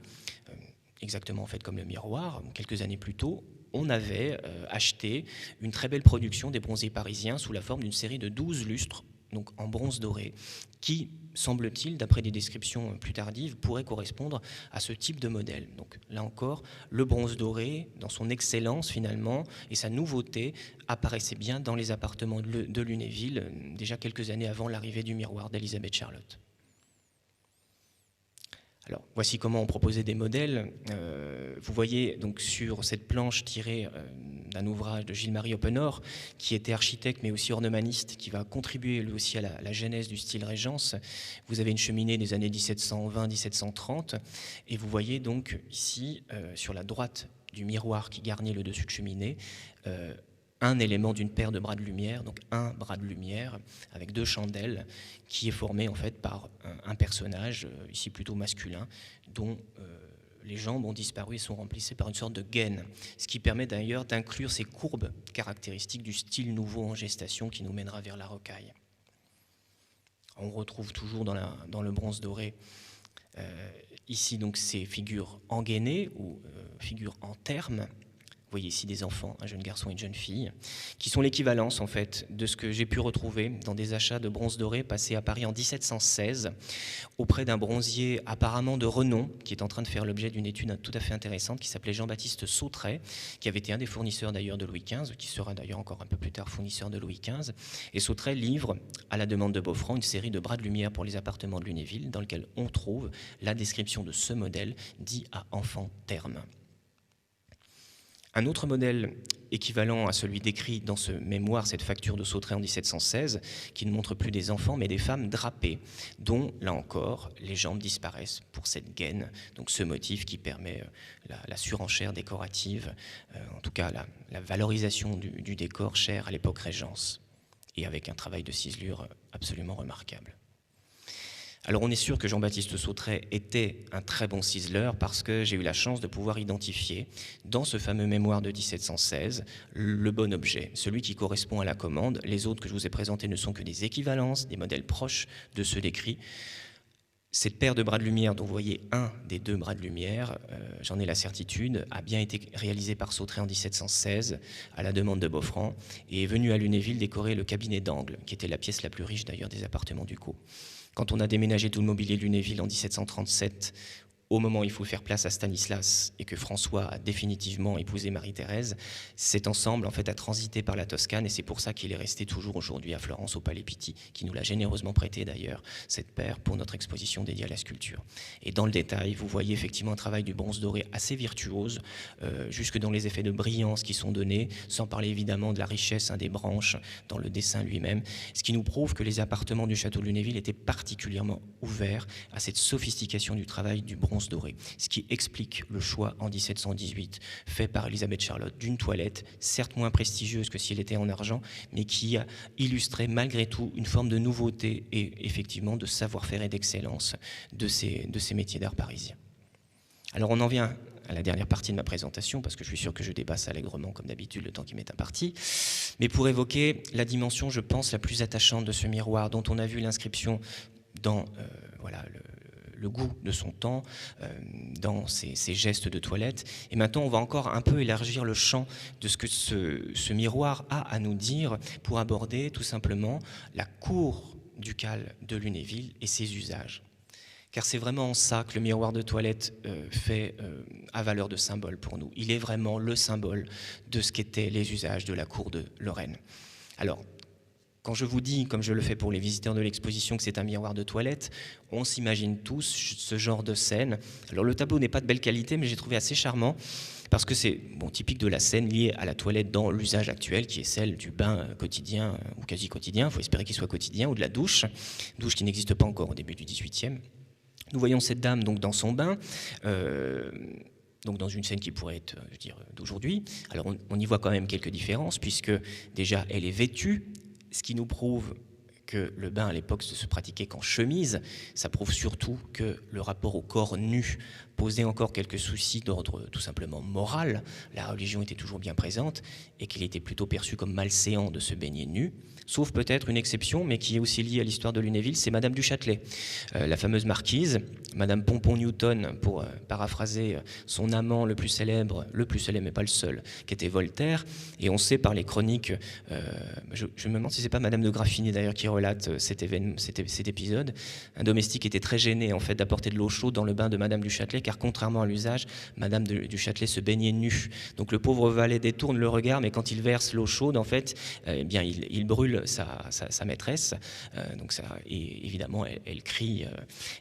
S1: exactement en fait comme le miroir, quelques années plus tôt, on avait acheté une très belle production des bronziers parisiens sous la forme d'une série de 12 lustres, donc en bronze doré, qui, semble-t-il, d'après des descriptions plus tardives, pourrait correspondre à ce type de modèle. Donc là encore, le bronze doré, dans son excellence finalement, et sa nouveauté, apparaissait bien dans les appartements de Lunéville, déjà quelques années avant l'arrivée du miroir d'Elisabeth Charlotte. Alors, voici comment on proposait des modèles. Vous voyez donc sur cette planche tirée d'un ouvrage de Gilles-Marie Oppenor, qui était architecte mais aussi ornemaniste, qui va contribuer lui aussi à la genèse du style Régence. Vous avez une cheminée des années 1720-1730, et vous voyez donc ici, sur la droite du miroir qui garnit le dessus de cheminée, un élément d'une paire de bras de lumière, donc un bras de lumière avec deux chandelles, qui est formé en fait par un personnage, ici plutôt masculin, dont les jambes ont disparu et sont remplissées par une sorte de gaine, ce qui permet d'ailleurs d'inclure ces courbes caractéristiques du style nouveau en gestation qui nous mènera vers la rocaille. On retrouve toujours dans le bronze doré ici donc ces figures engainées ou figures en termes. Vous voyez ici des enfants, un jeune garçon et une jeune fille, qui sont l'équivalence en fait de ce que j'ai pu retrouver dans des achats de bronze doré passés à Paris en 1716 auprès d'un bronzier apparemment de renom qui est en train de faire l'objet d'une étude tout à fait intéressante qui s'appelait Jean-Baptiste Sautret, qui avait été un des fournisseurs d'ailleurs de Louis XV, qui sera d'ailleurs encore un peu plus tard fournisseur de Louis XV. Et Sautret livre, à la demande de Beaufrand, une série de bras de lumière pour les appartements de Lunéville dans lequel on trouve la description de ce modèle dit à enfant terme. Un autre modèle équivalent à celui décrit dans ce mémoire, cette facture de Sautret en 1716, qui ne montre plus des enfants mais des femmes drapées, dont, là encore, les jambes disparaissent pour cette gaine, donc ce motif qui permet la surenchère décorative, en tout cas la valorisation du décor cher à l'époque Régence, et avec un travail de ciselure absolument remarquable. Alors on est sûr que Jean-Baptiste Sautret était un très bon ciseleur parce que j'ai eu la chance de pouvoir identifier dans ce fameux mémoire de 1716 le bon objet, celui qui correspond à la commande. Les autres que je vous ai présentés ne sont que des équivalences, des modèles proches de ceux décrits. Cette paire de bras de lumière dont vous voyez un des deux bras de lumière, j'en ai la certitude, a bien été réalisée par Sautret en 1716 à la demande de Beaufrand et est venu à Lunéville décorer le cabinet d'angle, qui était la pièce la plus riche d'ailleurs des appartements du Caux. Quand on a déménagé tout le mobilier de Lunéville en 1737, au moment où il faut faire place à Stanislas et que François a définitivement épousé Marie-Thérèse, cet ensemble en fait a transité par la Toscane et c'est pour ça qu'il est resté toujours aujourd'hui à Florence au Palais Pitti, qui nous l'a généreusement prêté d'ailleurs, cette paire, pour notre exposition dédiée à la sculpture. Et dans le détail, vous voyez effectivement un travail du bronze doré assez virtuose, jusque dans les effets de brillance qui sont donnés, sans parler évidemment de la richesse des branches dans le dessin lui-même, ce qui nous prouve que les appartements du château de Lunéville étaient particulièrement ouverts à cette sophistication du travail du bronze doré, ce qui explique le choix en 1718 fait par Elisabeth Charlotte d'une toilette, certes moins prestigieuse que si elle était en argent, mais qui a illustré malgré tout une forme de nouveauté et effectivement de savoir-faire et d'excellence de ces métiers d'art parisiens. Alors on en vient à la dernière partie de ma présentation, parce que je suis sûr que je dépasse allègrement comme d'habitude le temps qui m'est imparti, mais pour évoquer la dimension, je pense, la plus attachante de ce miroir, dont on a vu l'inscription dans le goût de son temps, dans ses gestes de toilette. Et maintenant, on va encore un peu élargir le champ de ce que ce miroir a à nous dire pour aborder tout simplement la cour ducale de Lunéville et ses usages. Car c'est vraiment en ça que le miroir de toilette a valeur de symbole pour nous. Il est vraiment le symbole de ce qu'étaient les usages de la cour de Lorraine. Alors, quand je vous dis, comme je le fais pour les visiteurs de l'exposition, que c'est un miroir de toilette, on s'imagine tous ce genre de scène. Alors le tableau n'est pas de belle qualité, mais j'ai trouvé assez charmant, parce que c'est typique de la scène liée à la toilette dans l'usage actuel, qui est celle du bain quotidien, ou quasi quotidien, il faut espérer qu'il soit quotidien, ou de la douche qui n'existe pas encore au début du XVIIIe. Nous voyons cette dame donc dans son bain, donc dans une scène qui pourrait être, je veux dire, d'aujourd'hui. Alors on y voit quand même quelques différences, puisque déjà elle est vêtue, ce qui nous prouve que le bain à l'époque ne se pratiquait qu'en chemise. Ça prouve surtout que le rapport au corps nu posait encore quelques soucis d'ordre tout simplement moral. La religion était toujours bien présente et qu'il était plutôt perçu comme malséant de se baigner nu. Sauf peut-être une exception, mais qui est aussi liée à l'histoire de Lunéville, c'est Madame du Châtelet, la fameuse marquise, Madame Pompon-Newton, pour paraphraser son amant le plus célèbre mais pas le seul, qui était Voltaire. Et on sait par les chroniques, je me demande si c'est pas Madame de Graffigny d'ailleurs qui relate cet épisode, un domestique était très gêné en fait d'apporter de l'eau chaude dans le bain de Madame du Châtelet, car contrairement à l'usage, Madame du Châtelet se baignait nue. Donc le pauvre valet détourne le regard, mais quand il verse l'eau chaude, en fait, eh bien il brûle sa maîtresse, donc et évidemment elle crie,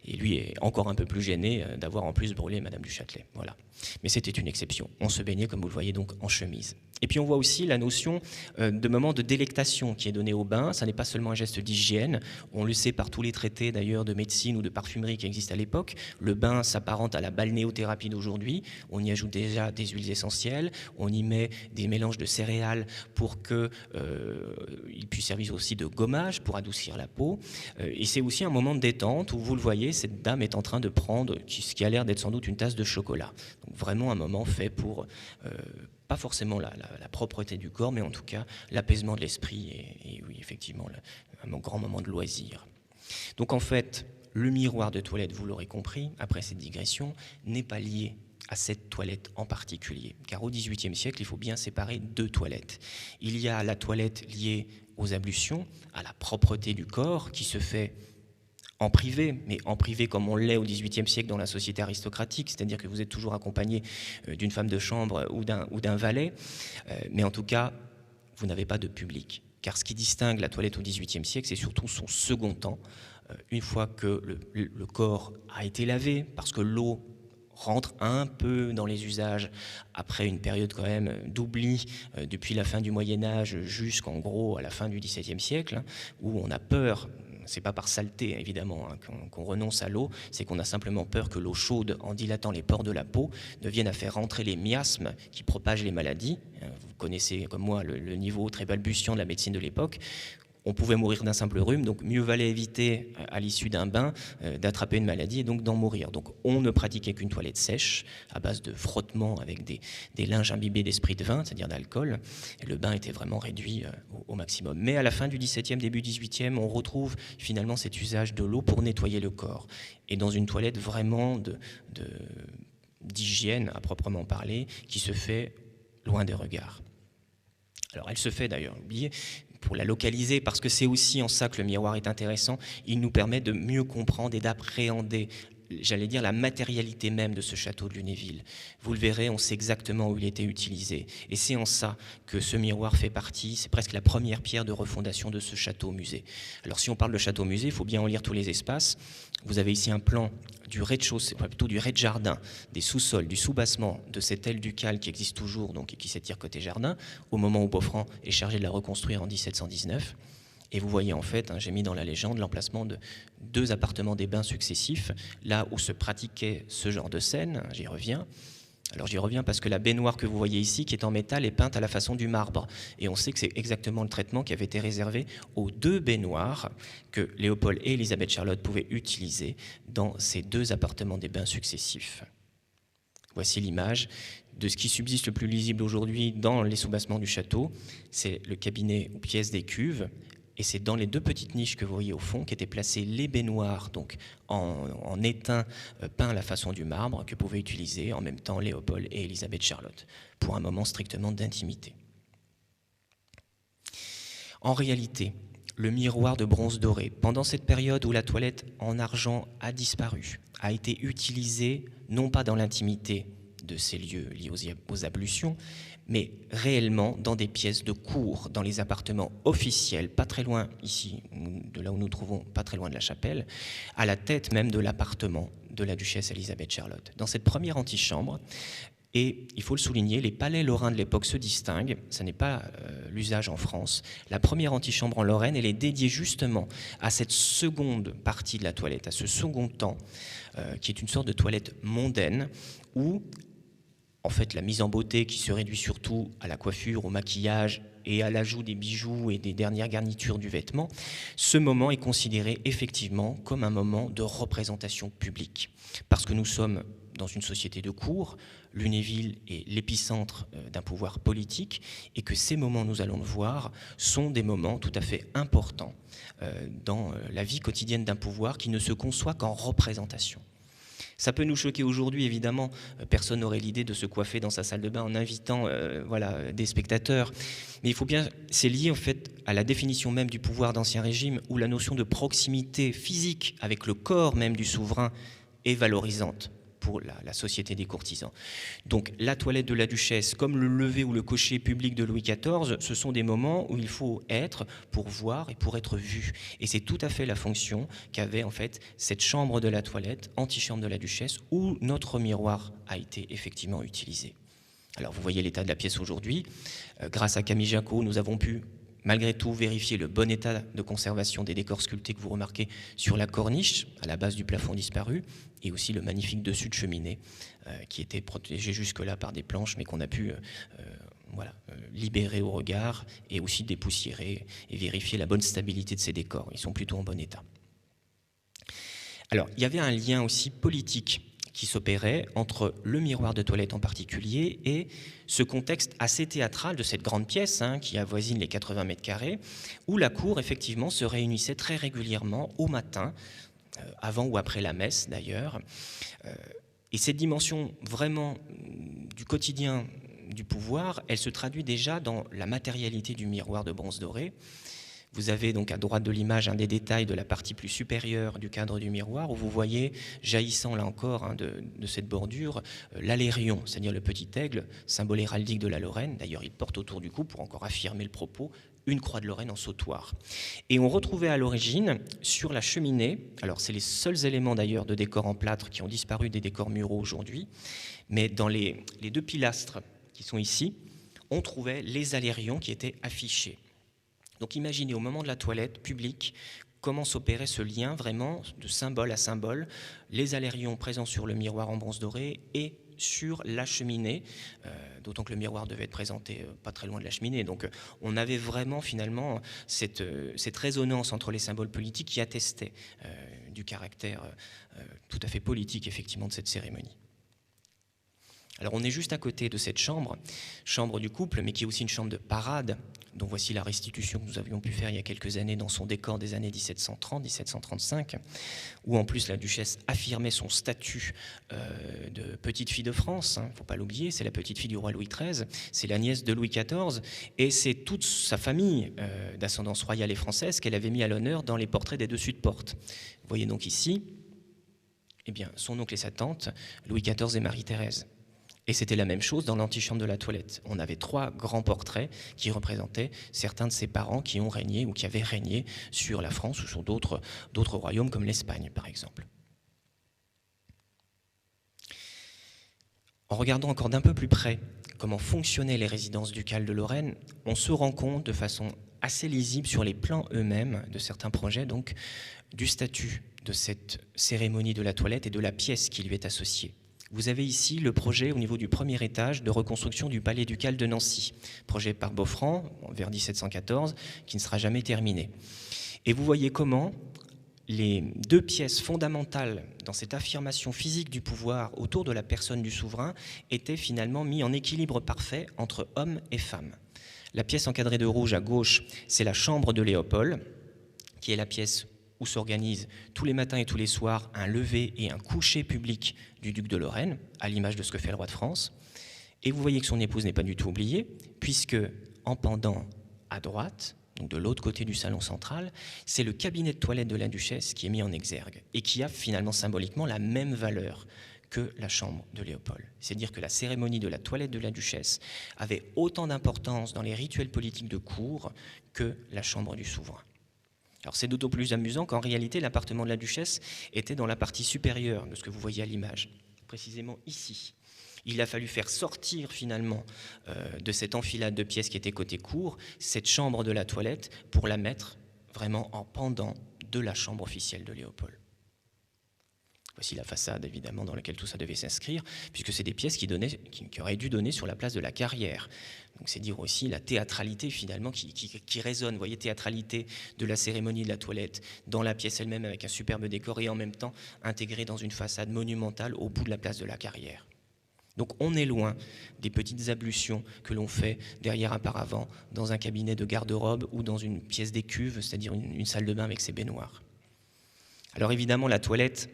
S1: et lui est encore un peu plus gêné d'avoir en plus brûlé Madame du Châtelet. Voilà. Mais c'était une exception. On se baignait, comme vous le voyez, donc en chemise. Et puis on voit aussi la notion de moment de délectation qui est donnée au bain. Ça n'est pas seulement un geste d'hygiène. On le sait par tous les traités d'ailleurs de médecine ou de parfumerie qui existent à l'époque. Le bain s'apparente à la balnéothérapie d'aujourd'hui. On y ajoute déjà des huiles essentielles. On y met des mélanges de céréales pour qu'il puisse servir aussi de gommage pour adoucir la peau. Et c'est aussi un moment de détente où, vous le voyez, cette dame est en train de prendre ce qui a l'air d'être sans doute une tasse de chocolat. Donc vraiment un moment fait pour, pas forcément la propreté du corps, mais en tout cas l'apaisement de l'esprit et oui, effectivement, un grand moment de loisir. Donc en fait, le miroir de toilette, vous l'aurez compris, après cette digression, n'est pas lié à cette toilette en particulier. Car au XVIIIe siècle, il faut bien séparer deux toilettes. Il y a la toilette liée aux ablutions, à la propreté du corps, qui se fait en privé, mais en privé comme on l'est au XVIIIe siècle dans la société aristocratique, c'est-à-dire que vous êtes toujours accompagné d'une femme de chambre ou d'un valet, mais en tout cas, vous n'avez pas de public. Car ce qui distingue la toilette au XVIIIe siècle, c'est surtout son second temps. Une fois que le corps a été lavé, parce que l'eau rentre un peu dans les usages après une période quand même d'oubli depuis la fin du Moyen-Âge jusqu'en gros à la fin du XVIIe siècle, où on a peur. C'est pas par saleté, évidemment, qu'on renonce à l'eau, c'est qu'on a simplement peur que l'eau chaude, en dilatant les pores de la peau, ne vienne à faire rentrer les miasmes qui propagent les maladies. Vous connaissez, comme moi, le niveau très balbutiant de la médecine de l'époque. On pouvait mourir d'un simple rhume, donc mieux valait éviter, à l'issue d'un bain, d'attraper une maladie et donc d'en mourir. Donc on ne pratiquait qu'une toilette sèche, à base de frottement avec des linges imbibés d'esprit de vin, c'est-à-dire d'alcool. Et le bain était vraiment réduit au maximum. Mais à la fin du XVIIe, début XVIIIe, on retrouve finalement cet usage de l'eau pour nettoyer le corps. Et dans une toilette vraiment d'hygiène, à proprement parler, qui se fait loin des regards. Alors elle se fait d'ailleurs, oubliez, pour la localiser, parce que c'est aussi en ça que le miroir est intéressant, il nous permet de mieux comprendre et d'appréhender, j'allais dire, la matérialité même de ce château de Lunéville. Vous le verrez, on sait exactement où il était utilisé. Et c'est en ça que ce miroir fait partie, c'est presque la première pierre de refondation de ce château-musée. Alors si on parle de château-musée, il faut bien en lire tous les espaces. Vous avez ici un plan du rez-de-chaussée, enfin plutôt du rez-de-jardin, des sous-sols, du sous-bassement de cette aile ducale qui existe toujours, donc et qui s'étire côté jardin, au moment où Boffrand est chargé de la reconstruire en 1719. Et vous voyez en fait, j'ai mis dans la légende l'emplacement de deux appartements des bains successifs, là où se pratiquait ce genre de scène, j'y reviens. Alors j'y reviens parce que la baignoire que vous voyez ici, qui est en métal, est peinte à la façon du marbre. Et on sait que c'est exactement le traitement qui avait été réservé aux deux baignoires que Léopold et Elisabeth Charlotte pouvaient utiliser dans ces deux appartements des bains successifs. Voici l'image de ce qui subsiste le plus lisible aujourd'hui dans les soubassements du château. C'est le cabinet ou pièce des cuves. Et c'est dans les deux petites niches que vous voyez au fond qu'étaient placées les baignoires, donc en étain peint à la façon du marbre, que pouvaient utiliser en même temps Léopold et Elisabeth Charlotte, pour un moment strictement d'intimité. En réalité, le miroir de bronze doré, pendant cette période où la toilette en argent a disparu, a été utilisé non pas dans l'intimité de ces lieux liés aux ablutions, mais réellement dans des pièces de cour, dans les appartements officiels, pas très loin ici, de là où nous trouvons, pas très loin de la chapelle, à la tête même de l'appartement de la duchesse Elisabeth Charlotte. Dans cette première antichambre, et il faut le souligner, les palais lorrains de l'époque se distinguent, ce n'est pas l'usage en France. La première antichambre en Lorraine, elle est dédiée justement à cette seconde partie de la toilette, à ce second temps, qui est une sorte de toilette mondaine, où en fait, la mise en beauté qui se réduit surtout à la coiffure, au maquillage et à l'ajout des bijoux et des dernières garnitures du vêtement, ce moment est considéré effectivement comme un moment de représentation publique. Parce que nous sommes dans une société de cour, Lunéville est l'épicentre d'un pouvoir politique, et que ces moments, nous allons le voir, sont des moments tout à fait importants dans la vie quotidienne d'un pouvoir qui ne se conçoit qu'en représentation. Ça peut nous choquer aujourd'hui, évidemment. Personne n'aurait l'idée de se coiffer dans sa salle de bain en invitant des spectateurs. Mais il faut bien, c'est lié en fait à la définition même du pouvoir d'Ancien Régime, où la notion de proximité physique avec le corps même du souverain est valorisante pour la société des courtisans. Donc la toilette de la duchesse, comme le lever ou le cocher public de Louis XIV, ce sont des moments où il faut être pour voir et pour être vu. Et c'est tout à fait la fonction qu'avait en fait cette chambre de la toilette, antichambre de la duchesse, où notre miroir a été effectivement utilisé. Alors vous voyez l'état de la pièce aujourd'hui. Grâce à Camille Jacot, nous avons pu malgré tout vérifier le bon état de conservation des décors sculptés que vous remarquez sur la corniche, à la base du plafond disparu, et aussi le magnifique dessus de cheminée qui était protégé jusque-là par des planches, mais qu'on a pu libérer au regard et aussi dépoussiérer et vérifier la bonne stabilité de ces décors. Ils sont plutôt en bon état. Alors, il y avait un lien aussi politique qui s'opérait entre le miroir de toilette en particulier et ce contexte assez théâtral de cette grande pièce qui avoisine les 80 mètres carrés, où la cour effectivement se réunissait très régulièrement au matin, avant ou après la messe d'ailleurs, Et cette dimension vraiment du quotidien du pouvoir, elle se traduit déjà dans la matérialité du miroir de bronze doré. Vous avez donc à droite de l'image un des détails de la partie plus supérieure du cadre du miroir, où vous voyez, jaillissant là encore de cette bordure, l'alérion, c'est-à-dire le petit aigle, symbole héraldique de la Lorraine. D'ailleurs, il porte autour du cou, pour encore affirmer le propos, une croix de Lorraine en sautoir. Et on retrouvait à l'origine, sur la cheminée, alors c'est les seuls éléments d'ailleurs de décor en plâtre qui ont disparu des décors muraux aujourd'hui, mais dans les deux pilastres qui sont ici, on trouvait les alérions qui étaient affichés. Donc imaginez au moment de la toilette publique comment s'opérait ce lien vraiment de symbole à symbole, les alérions présents sur le miroir en bronze doré et sur la cheminée, d'autant que le miroir devait être présenté pas très loin de la cheminée. Donc on avait vraiment finalement cette résonance entre les symboles politiques qui attestait du caractère tout à fait politique effectivement de cette cérémonie. Alors on est juste à côté de cette chambre du couple, mais qui est aussi une chambre de parade, dont voici la restitution que nous avions pu faire il y a quelques années dans son décor des années 1730-1735, où en plus la duchesse affirmait son statut de petite fille de France, il ne faut pas l'oublier, c'est la petite fille du roi Louis XIII, c'est la nièce de Louis XIV, et c'est toute sa famille d'ascendance royale et française qu'elle avait mis à l'honneur dans les portraits des dessus de porte. Vous voyez donc ici, eh bien, son oncle et sa tante, Louis XIV et Marie-Thérèse. Et c'était la même chose dans l'antichambre de la toilette. On avait 3 grands portraits qui représentaient certains de ses parents qui ont régné ou qui avaient régné sur la France ou sur d'autres royaumes comme l'Espagne, par exemple. En regardant encore d'un peu plus près comment fonctionnaient les résidences ducales de Lorraine, on se rend compte de façon assez lisible sur les plans eux-mêmes de certains projets, donc du statut de cette cérémonie de la toilette et de la pièce qui lui est associée. Vous avez ici le projet au niveau du premier étage de reconstruction du palais ducal de Nancy, projet par Beaufranc vers 1714, qui ne sera jamais terminé. Et vous voyez comment les 2 pièces fondamentales dans cette affirmation physique du pouvoir autour de la personne du souverain étaient finalement mis en équilibre parfait entre hommes et femmes. La pièce encadrée de rouge à gauche, c'est la chambre de Léopold, qui est la pièce où s'organisent tous les matins et tous les soirs un lever et un coucher public du duc de Lorraine, à l'image de ce que fait le roi de France. Et vous voyez que son épouse n'est pas du tout oubliée, puisque en pendant à droite, donc de l'autre côté du salon central, c'est le cabinet de toilette de la duchesse qui est mis en exergue et qui a finalement symboliquement la même valeur que la chambre de Léopold. C'est-à-dire que la cérémonie de la toilette de la duchesse avait autant d'importance dans les rituels politiques de cour que la chambre du souverain. Alors c'est d'autant plus amusant qu'en réalité, l'appartement de la duchesse était dans la partie supérieure de ce que vous voyez à l'image, précisément ici. Il a fallu faire sortir finalement de cette enfilade de pièces qui était côté cour, cette chambre de la toilette, pour la mettre vraiment en pendant de la chambre officielle de Léopold. Voici la façade, évidemment, dans laquelle tout ça devait s'inscrire, puisque c'est des pièces qui auraient dû donner sur la place de la Carrière. Donc c'est dire aussi la théâtralité, finalement, qui résonne. Vous voyez, théâtralité de la cérémonie de la toilette, dans la pièce elle-même, avec un superbe décor, et en même temps intégrée dans une façade monumentale au bout de la place de la Carrière. Donc on est loin des petites ablutions que l'on fait derrière un paravent, dans un cabinet de garde-robe ou dans une pièce d'écuve, c'est-à-dire une salle de bain avec ses baignoires. Alors évidemment, la toilette,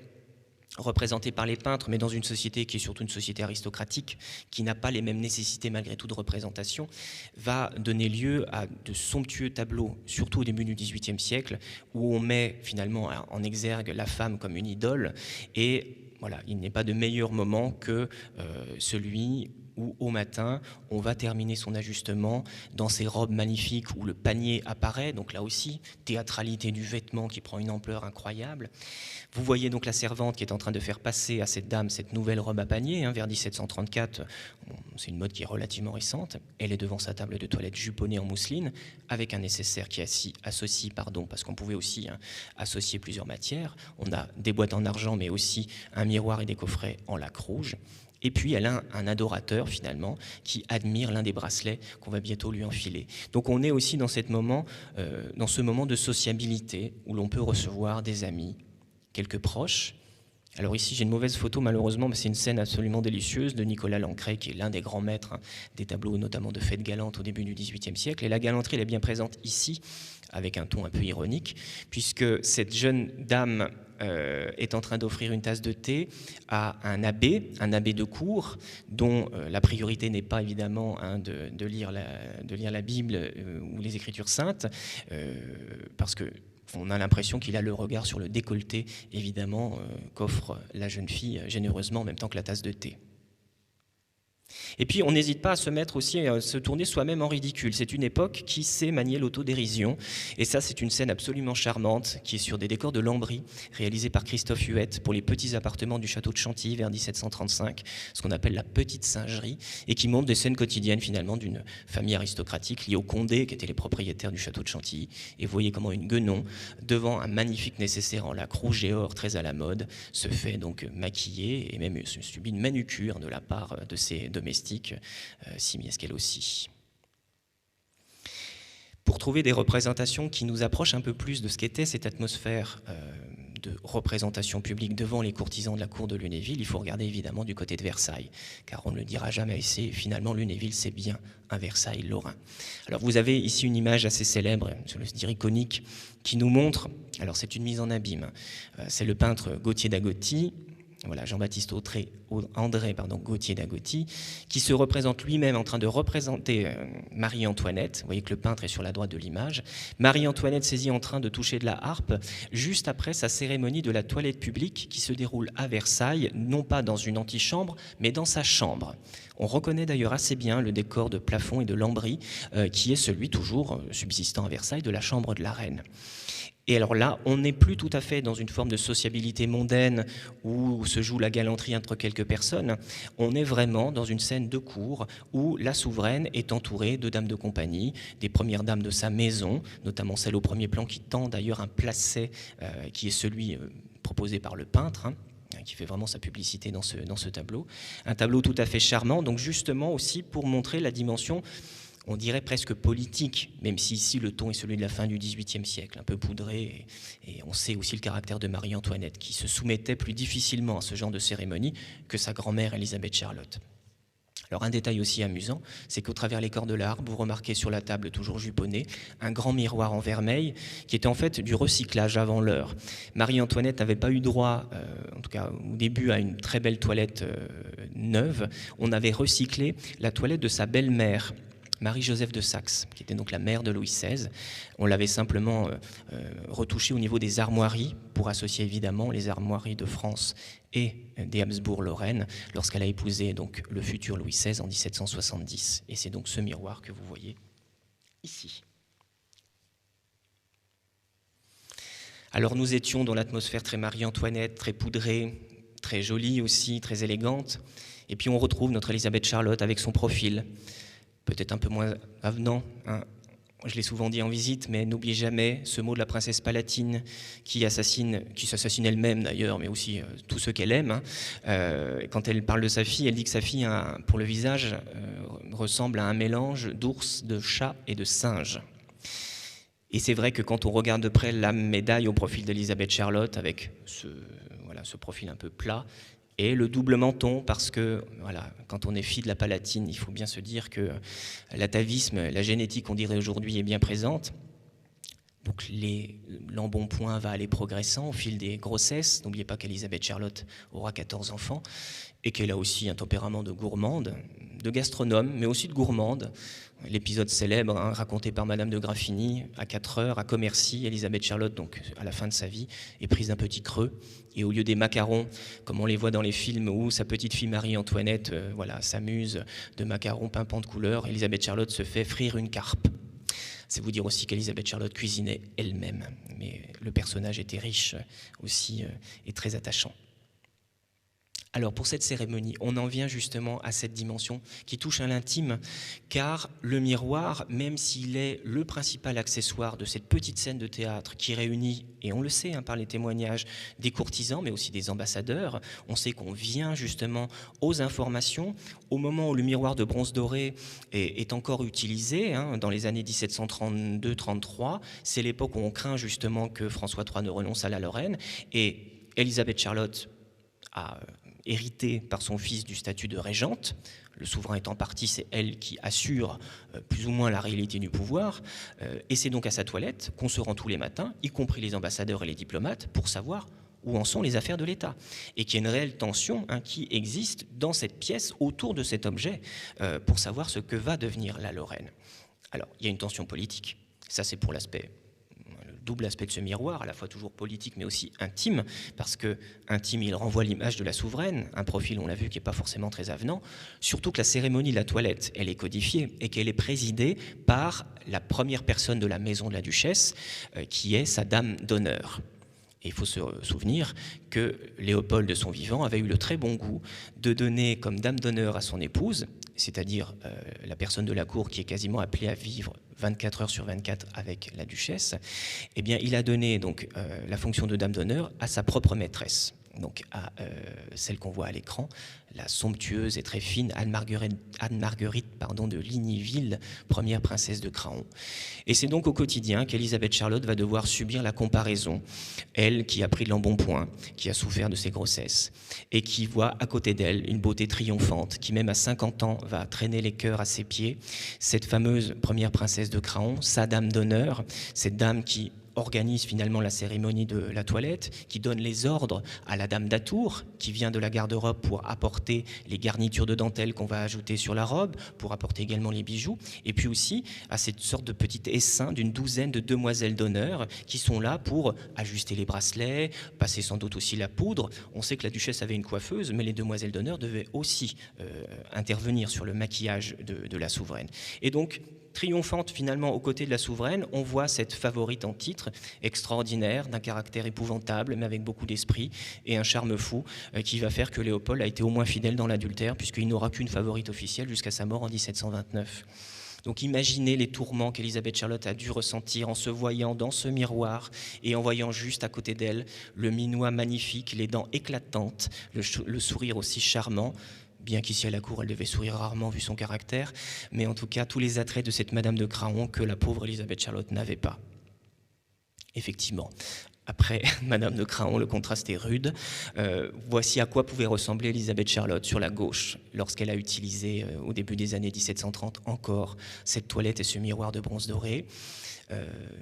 S1: représentée par les peintres, mais dans une société qui est surtout une société aristocratique, qui n'a pas les mêmes nécessités malgré tout de représentation, va donner lieu à de somptueux tableaux, surtout au début du XVIIIe siècle, où on met finalement en exergue la femme comme une idole, et voilà, il n'est pas de meilleur moment que celui où au matin, on va terminer son ajustement dans ces robes magnifiques où le panier apparaît, donc là aussi, théâtralité du vêtement qui prend une ampleur incroyable. Vous voyez donc la servante qui est en train de faire passer à cette dame cette nouvelle robe à panier, vers 1734, c'est une mode qui est relativement récente, elle est devant sa table de toilette juponnée en mousseline, avec un nécessaire qui associe, parce qu'on pouvait aussi associer plusieurs matières, on a des boîtes en argent, mais aussi un miroir et des coffrets en laque rouge. Et puis, elle a un adorateur, finalement, qui admire l'un des bracelets qu'on va bientôt lui enfiler. Donc, on est aussi dans ce moment de sociabilité où l'on peut recevoir des amis, quelques proches, Alors ici, j'ai une mauvaise photo, malheureusement, mais c'est une scène absolument délicieuse de Nicolas Lancret, qui est l'un des grands maîtres des tableaux, notamment de fêtes galantes au début du XVIIIe siècle. Et la galanterie, elle est bien présente ici, avec un ton un peu ironique, puisque cette jeune dame est en train d'offrir une tasse de thé à un abbé de cour, dont la priorité n'est pas évidemment de lire la Bible ou les Écritures saintes, parce que on a l'impression qu'il a le regard sur le décolleté, évidemment, qu'offre la jeune fille généreusement en même temps que la tasse de thé. Et puis on n'hésite pas à se mettre aussi, à se tourner soi-même en ridicule. C'est une époque qui sait manier l'autodérision. Et ça, c'est une scène absolument charmante qui est sur des décors de Lambry, réalisés par Christophe Huette pour les petits appartements du château de Chantilly vers 1735, ce qu'on appelle la petite singerie, et qui montre des scènes quotidiennes finalement d'une famille aristocratique liée aux Condé, qui étaient les propriétaires du château de Chantilly. Et vous voyez comment une guenon, devant un magnifique nécessaire en laque rouge et or très à la mode, se fait donc maquiller et même subit une manucure de la part de ses domestiques, simiesques elle aussi. Pour trouver des représentations qui nous approchent un peu plus de ce qu'était cette atmosphère de représentation publique devant les courtisans de la cour de Lunéville, il faut regarder évidemment du côté de Versailles, car on ne le dira jamais assez, finalement Lunéville c'est bien un Versailles lorrain. Alors vous avez ici une image assez célèbre, je le dire iconique, qui nous montre, alors c'est une mise en abîme, c'est le peintre Gauthier d'Agoty, voilà, Jean-Baptiste André Gauthier d'Agoty, qui se représente lui-même en train de représenter Marie-Antoinette. Vous voyez que le peintre est sur la droite de l'image. Marie-Antoinette saisie en train de toucher de la harpe, juste après sa cérémonie de la toilette publique qui se déroule à Versailles, non pas dans une antichambre, mais dans sa chambre. On reconnaît d'ailleurs assez bien le décor de plafond et de lambris, qui est celui toujours subsistant à Versailles de la chambre de la reine. Et alors là, on n'est plus tout à fait dans une forme de sociabilité mondaine où se joue la galanterie entre quelques personnes. On est vraiment dans une scène de cour où la souveraine est entourée de dames de compagnie, des premières dames de sa maison, notamment celle au premier plan qui tend d'ailleurs un placet qui est celui proposé par le peintre, qui fait vraiment sa publicité dans ce tableau. Un tableau tout à fait charmant, donc justement aussi pour montrer la dimension, on dirait presque politique, même si ici le ton est celui de la fin du XVIIIe siècle, un peu poudré, et on sait aussi le caractère de Marie-Antoinette, qui se soumettait plus difficilement à ce genre de cérémonie que sa grand-mère Élisabeth Charlotte. Alors un détail aussi amusant, c'est qu'au travers les corps de l'arbre, vous remarquez sur la table toujours juponnée, un grand miroir en vermeil, qui était en fait du recyclage avant l'heure. Marie-Antoinette n'avait pas eu droit, en tout cas au début, à une très belle toilette neuve. On avait recyclé la toilette de sa belle-mère, Marie-Joseph de Saxe, qui était donc la mère de Louis XVI. On l'avait simplement retouchée au niveau des armoiries, pour associer évidemment les armoiries de France et des Habsbourg-Lorraine, lorsqu'elle a épousé donc le futur Louis XVI en 1770. Et c'est donc ce miroir que vous voyez ici. Alors nous étions dans l'atmosphère très Marie-Antoinette, très poudrée, très jolie aussi, très élégante. Et puis on retrouve notre Élisabeth Charlotte avec son profil, peut-être un peu moins avenant, hein. Je l'ai souvent dit en visite, mais n'oubliez jamais ce mot de la princesse palatine qui s'assassine elle-même d'ailleurs, mais aussi tous ceux qu'elle aime. Quand elle parle de sa fille, elle dit que sa fille, pour le visage, ressemble à un mélange d'ours, de chat et de singe. Et c'est vrai que quand on regarde de près la médaille au profil d'Élisabeth Charlotte, avec ce profil un peu plat, et le double menton, parce que voilà, quand on est fille de la Palatine, il faut bien se dire que l'atavisme, la génétique, on dirait aujourd'hui, est bien présente. Donc l'embonpoint va aller progressant au fil des grossesses. N'oubliez pas qu'Élisabeth Charlotte aura 14 enfants et qu'elle a aussi un tempérament de gourmande, de gastronome, mais aussi de gourmande. L'épisode célèbre, raconté par Madame de Graffigny, à 4 heures, à Commercy, Élisabeth Charlotte, donc à la fin de sa vie, est prise d'un petit creux. Et au lieu des macarons, comme on les voit dans les films où sa petite fille Marie-Antoinette s'amuse de macarons pimpants de couleur, Élisabeth Charlotte se fait frire une carpe. C'est vous dire aussi qu'Élisabeth Charlotte cuisinait elle-même. Mais le personnage était riche aussi et très attachant. Alors pour cette cérémonie, on en vient justement à cette dimension qui touche à l'intime, car le miroir, même s'il est le principal accessoire de cette petite scène de théâtre qui réunit, et on le sait par les témoignages, des courtisans, mais aussi des ambassadeurs, on sait qu'on vient justement aux informations, au moment où le miroir de bronze doré est encore utilisé, dans les années 1732-33, c'est l'époque où on craint justement que François III ne renonce à la Lorraine, et Élisabeth Charlotte a hérité par son fils du statut de régente. Le souverain étant parti, c'est elle qui assure plus ou moins la réalité du pouvoir. Et c'est donc à sa toilette qu'on se rend tous les matins, y compris les ambassadeurs et les diplomates, pour savoir où en sont les affaires de l'État. Et qu'il y a une réelle tension qui existe dans cette pièce, autour de cet objet, pour savoir ce que va devenir la Lorraine. Alors, il y a une tension politique. Ça, c'est pour l'aspect, le double aspect de ce miroir, à la fois toujours politique, mais aussi intime, parce que intime, il renvoie l'image de la souveraine, un profil, on l'a vu, qui n'est pas forcément très avenant, surtout que la cérémonie de la toilette, elle est codifiée, et qu'elle est présidée par la première personne de la maison de la duchesse, qui est sa dame d'honneur. Et il faut se souvenir que Léopold, de son vivant, avait eu le très bon goût de donner comme dame d'honneur à son épouse, c'est-à-dire la personne de la cour qui est quasiment appelée à vivre 24 heures sur 24 avec la duchesse, eh bien, il a donné donc, la fonction de dame d'honneur à sa propre maîtresse, donc à celle qu'on voit à l'écran, la somptueuse et très fine Anne-Marguerite de Ligniville, première princesse de Craon. Et c'est donc au quotidien qu'Élisabeth Charlotte va devoir subir la comparaison, elle qui a pris de l'embonpoint, qui a souffert de ses grossesses, et qui voit à côté d'elle une beauté triomphante, qui même à 50 ans va traîner les cœurs à ses pieds, cette fameuse première princesse de Craon, sa dame d'honneur, cette dame qui organise finalement la cérémonie de la toilette, qui donne les ordres à la dame d'Atour, qui vient de la garde-robe pour apporter les garnitures de dentelle qu'on va ajouter sur la robe, pour apporter également les bijoux, et puis aussi à cette sorte de petit essaim d'une douzaine de demoiselles d'honneur qui sont là pour ajuster les bracelets, passer sans doute aussi la poudre. On sait que la duchesse avait une coiffeuse, mais les demoiselles d'honneur devaient aussi intervenir sur le maquillage de la souveraine. Et donc, triomphante finalement aux côtés de la souveraine, on voit cette favorite en titre, extraordinaire, d'un caractère épouvantable, mais avec beaucoup d'esprit et un charme fou, qui va faire que Léopold a été au moins fidèle dans l'adultère, puisqu'il n'aura qu'une favorite officielle jusqu'à sa mort en 1729. Donc imaginez les tourments qu'Élisabeth Charlotte a dû ressentir en se voyant dans ce miroir et en voyant juste à côté d'elle le minois magnifique, les dents éclatantes, le sourire aussi charmant, bien qu'ici à la cour, elle devait sourire rarement vu son caractère, mais en tout cas, tous les attraits de cette Madame de Craon que la pauvre Élisabeth Charlotte n'avait pas. Effectivement, après Madame de Craon, le contraste est rude. Voici à quoi pouvait ressembler Élisabeth Charlotte sur la gauche, lorsqu'elle a utilisé, au début des années 1730, encore cette toilette et ce miroir de bronze doré.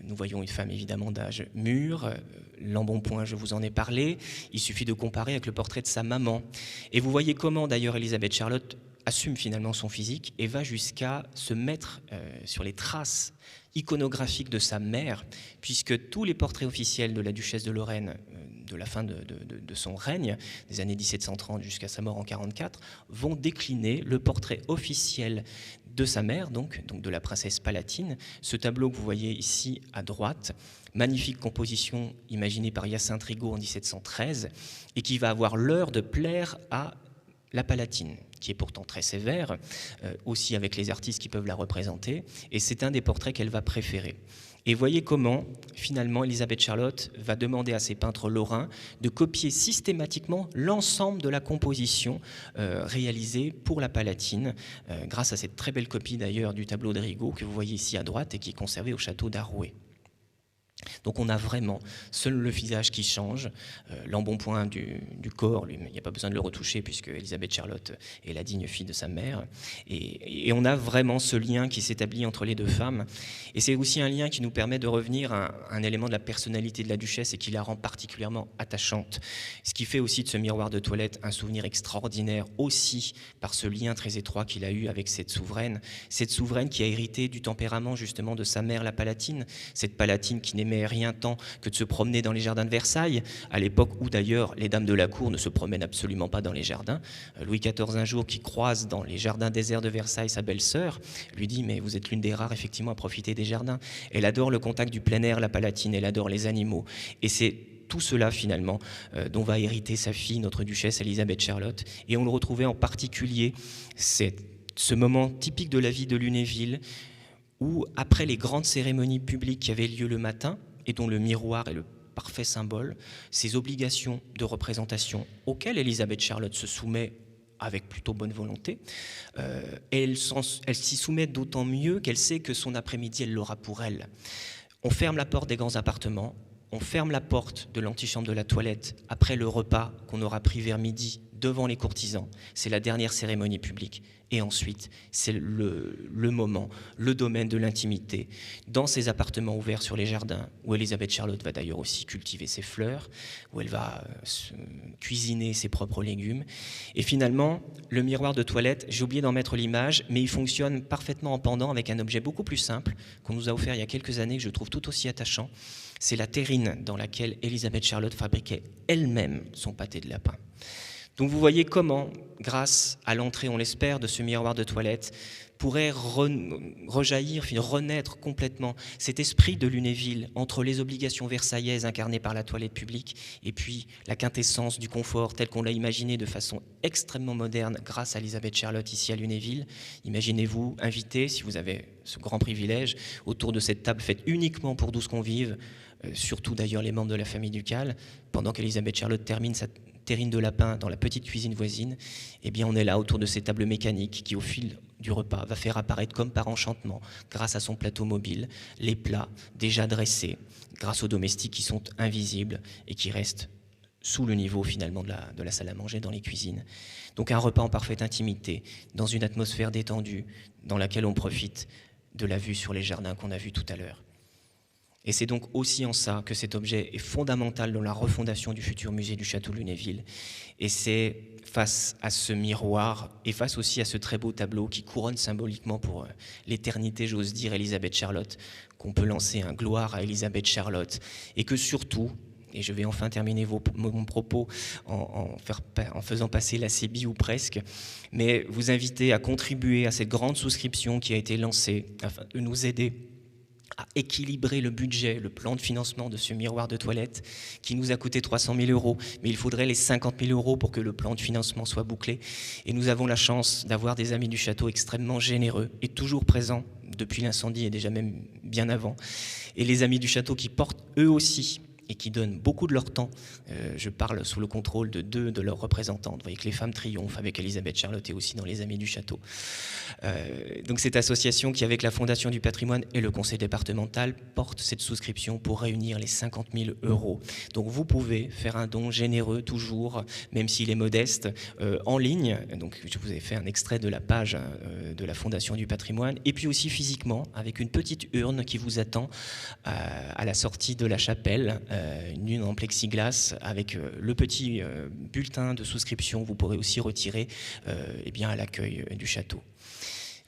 S1: Nous voyons une femme évidemment d'âge mûr, l'embonpoint, je vous en ai parlé, il suffit de comparer avec le portrait de sa maman. Et vous voyez comment d'ailleurs Élisabeth Charlotte assume finalement son physique et va jusqu'à se mettre sur les traces iconographiques de sa mère, puisque tous les portraits officiels de la duchesse de Lorraine, de la fin de son règne, des années 1730 jusqu'à sa mort en 1944, vont décliner le portrait officiel de sa mère, donc de la princesse palatine. Ce tableau que vous voyez ici à droite, magnifique composition imaginée par Hyacinthe Rigaud en 1713, et qui va avoir l'heure de plaire à la Palatine, qui est pourtant très sévère, aussi avec les artistes qui peuvent la représenter, et c'est un des portraits qu'elle va préférer. Et voyez comment, finalement, Élisabeth Charlotte va demander à ses peintres lorrains de copier systématiquement l'ensemble de la composition réalisée pour la Palatine, grâce à cette très belle copie d'ailleurs du tableau de Rigaud que vous voyez ici à droite et qui est conservé au château d'Arouet. Donc on a vraiment seul le visage qui change, l'embonpoint du corps, lui, il n'y a pas besoin de le retoucher puisque Élisabeth Charlotte est la digne fille de sa mère. Et on a vraiment ce lien qui s'établit entre les deux femmes. Et c'est aussi un lien qui nous permet de revenir à un élément de la personnalité de la duchesse et qui la rend particulièrement attachante. Ce qui fait aussi de ce miroir de toilette un souvenir extraordinaire aussi par ce lien très étroit qu'il a eu avec cette souveraine qui a hérité du tempérament justement de sa mère la Palatine, cette Palatine qui n'aimait rien tant que de se promener dans les jardins de Versailles, à l'époque où d'ailleurs les dames de la cour ne se promènent absolument pas dans les jardins. Louis XIV un jour qui croise dans les jardins déserts de Versailles sa belle-sœur, lui dit « mais vous êtes l'une des rares effectivement à profiter des jardins ». Elle adore le contact du plein air, la Palatine, elle adore les animaux. Et c'est tout cela finalement dont va hériter sa fille, notre duchesse Élisabeth Charlotte. Et on le retrouvait en particulier ce moment typique de la vie de Lunéville, où, après les grandes cérémonies publiques qui avaient lieu le matin, et dont le miroir est le parfait symbole, ces obligations de représentation auxquelles Élisabeth Charlotte se soumet avec plutôt bonne volonté, elle s'y soumet d'autant mieux qu'elle sait que son après-midi, elle l'aura pour elle. On ferme la porte des grands appartements, on ferme la porte de l'antichambre de la toilette après le repas qu'on aura pris vers midi devant les courtisans. C'est la dernière cérémonie publique. Et ensuite, c'est le moment, le domaine de l'intimité, dans ces appartements ouverts sur les jardins, où Elisabeth Charlotte va d'ailleurs aussi cultiver ses fleurs, où elle va cuisiner ses propres légumes. Et finalement, le miroir de toilette, j'ai oublié d'en mettre l'image, mais il fonctionne parfaitement en pendant avec un objet beaucoup plus simple qu'on nous a offert il y a quelques années, que je trouve tout aussi attachant. C'est la terrine dans laquelle Elisabeth Charlotte fabriquait elle-même son pâté de lapin. Donc vous voyez comment, grâce à l'entrée, on l'espère, de ce miroir de toilette, pourrait rejaillir, renaître complètement cet esprit de Lunéville entre les obligations versaillaises incarnées par la toilette publique et puis la quintessence du confort tel qu'on l'a imaginé de façon extrêmement moderne grâce à Elisabeth Charlotte ici à Lunéville. Imaginez-vous invité, si vous avez ce grand privilège, autour de cette table faite uniquement pour 12 convives, surtout d'ailleurs les membres de la famille ducale, pendant qu'Elisabeth Charlotte termine sa terrine de lapin dans la petite cuisine voisine, eh bien on est là autour de ces tables mécaniques qui au fil du repas va faire apparaître comme par enchantement, grâce à son plateau mobile, les plats déjà dressés, grâce aux domestiques qui sont invisibles et qui restent sous le niveau finalement de la salle à manger dans les cuisines. Donc un repas en parfaite intimité, dans une atmosphère détendue, dans laquelle on profite de la vue sur les jardins qu'on a vu tout à l'heure. Et c'est donc aussi en ça que cet objet est fondamental dans la refondation du futur musée du château de Lunéville. Et c'est face à ce miroir et face aussi à ce très beau tableau qui couronne symboliquement pour l'éternité, j'ose dire, Elisabeth Charlotte, qu'on peut lancer un gloire à Elisabeth Charlotte. Et que surtout, et je vais enfin terminer mon propos en faisant passer la CEBI ou presque, mais vous inviter à contribuer à cette grande souscription qui a été lancée afin de nous aider à équilibrer le budget, le plan de financement de ce miroir de toilette qui nous a coûté 300 000 €, mais il faudrait les 50 000 € pour que le plan de financement soit bouclé. Et nous avons la chance d'avoir des amis du château extrêmement généreux et toujours présents depuis l'incendie et déjà même bien avant. Et les amis du château qui portent eux aussi et qui donnent beaucoup de leur temps. Je parle sous le contrôle de 2 de leurs représentantes. Vous voyez que les femmes triomphent avec Elisabeth Charlotte et aussi dans les Amis du Château. Donc cette association qui, avec la Fondation du patrimoine et le conseil départemental, porte cette souscription pour réunir les 50 000 €. Donc vous pouvez faire un don généreux toujours, même s'il est modeste, en ligne. Donc je vous ai fait un extrait de la page de la Fondation du patrimoine. Et puis aussi physiquement, avec une petite urne qui vous attend à la sortie de la chapelle, une urne en plexiglas avec le petit bulletin de souscription. Vous pourrez aussi retirer eh bien, à l'accueil du château.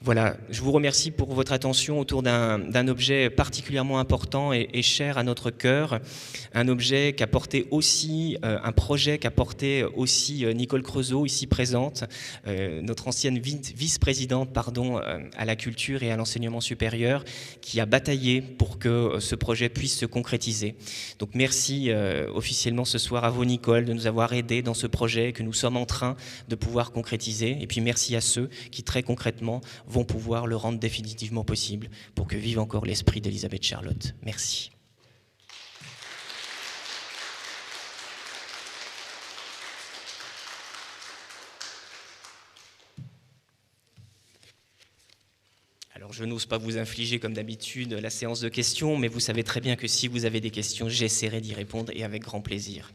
S1: Voilà, je vous remercie pour votre attention autour d'un objet particulièrement important et cher à notre cœur, un objet qu'a porté aussi, un projet qu'a porté aussi Nicole Creusot, ici présente, notre ancienne vice-présidente à la culture et à l'enseignement supérieur, qui a bataillé pour que ce projet puisse se concrétiser. Donc merci officiellement ce soir à vous, Nicole, de nous avoir aidés dans ce projet que nous sommes en train de pouvoir concrétiser. Et puis merci à ceux qui très concrètement vont pouvoir le rendre définitivement possible pour que vive encore l'esprit d'Elisabeth Charlotte. Merci. Alors je n'ose pas vous infliger comme d'habitude la séance de questions, mais vous savez très bien que si vous avez des questions, j'essaierai d'y répondre et avec grand plaisir.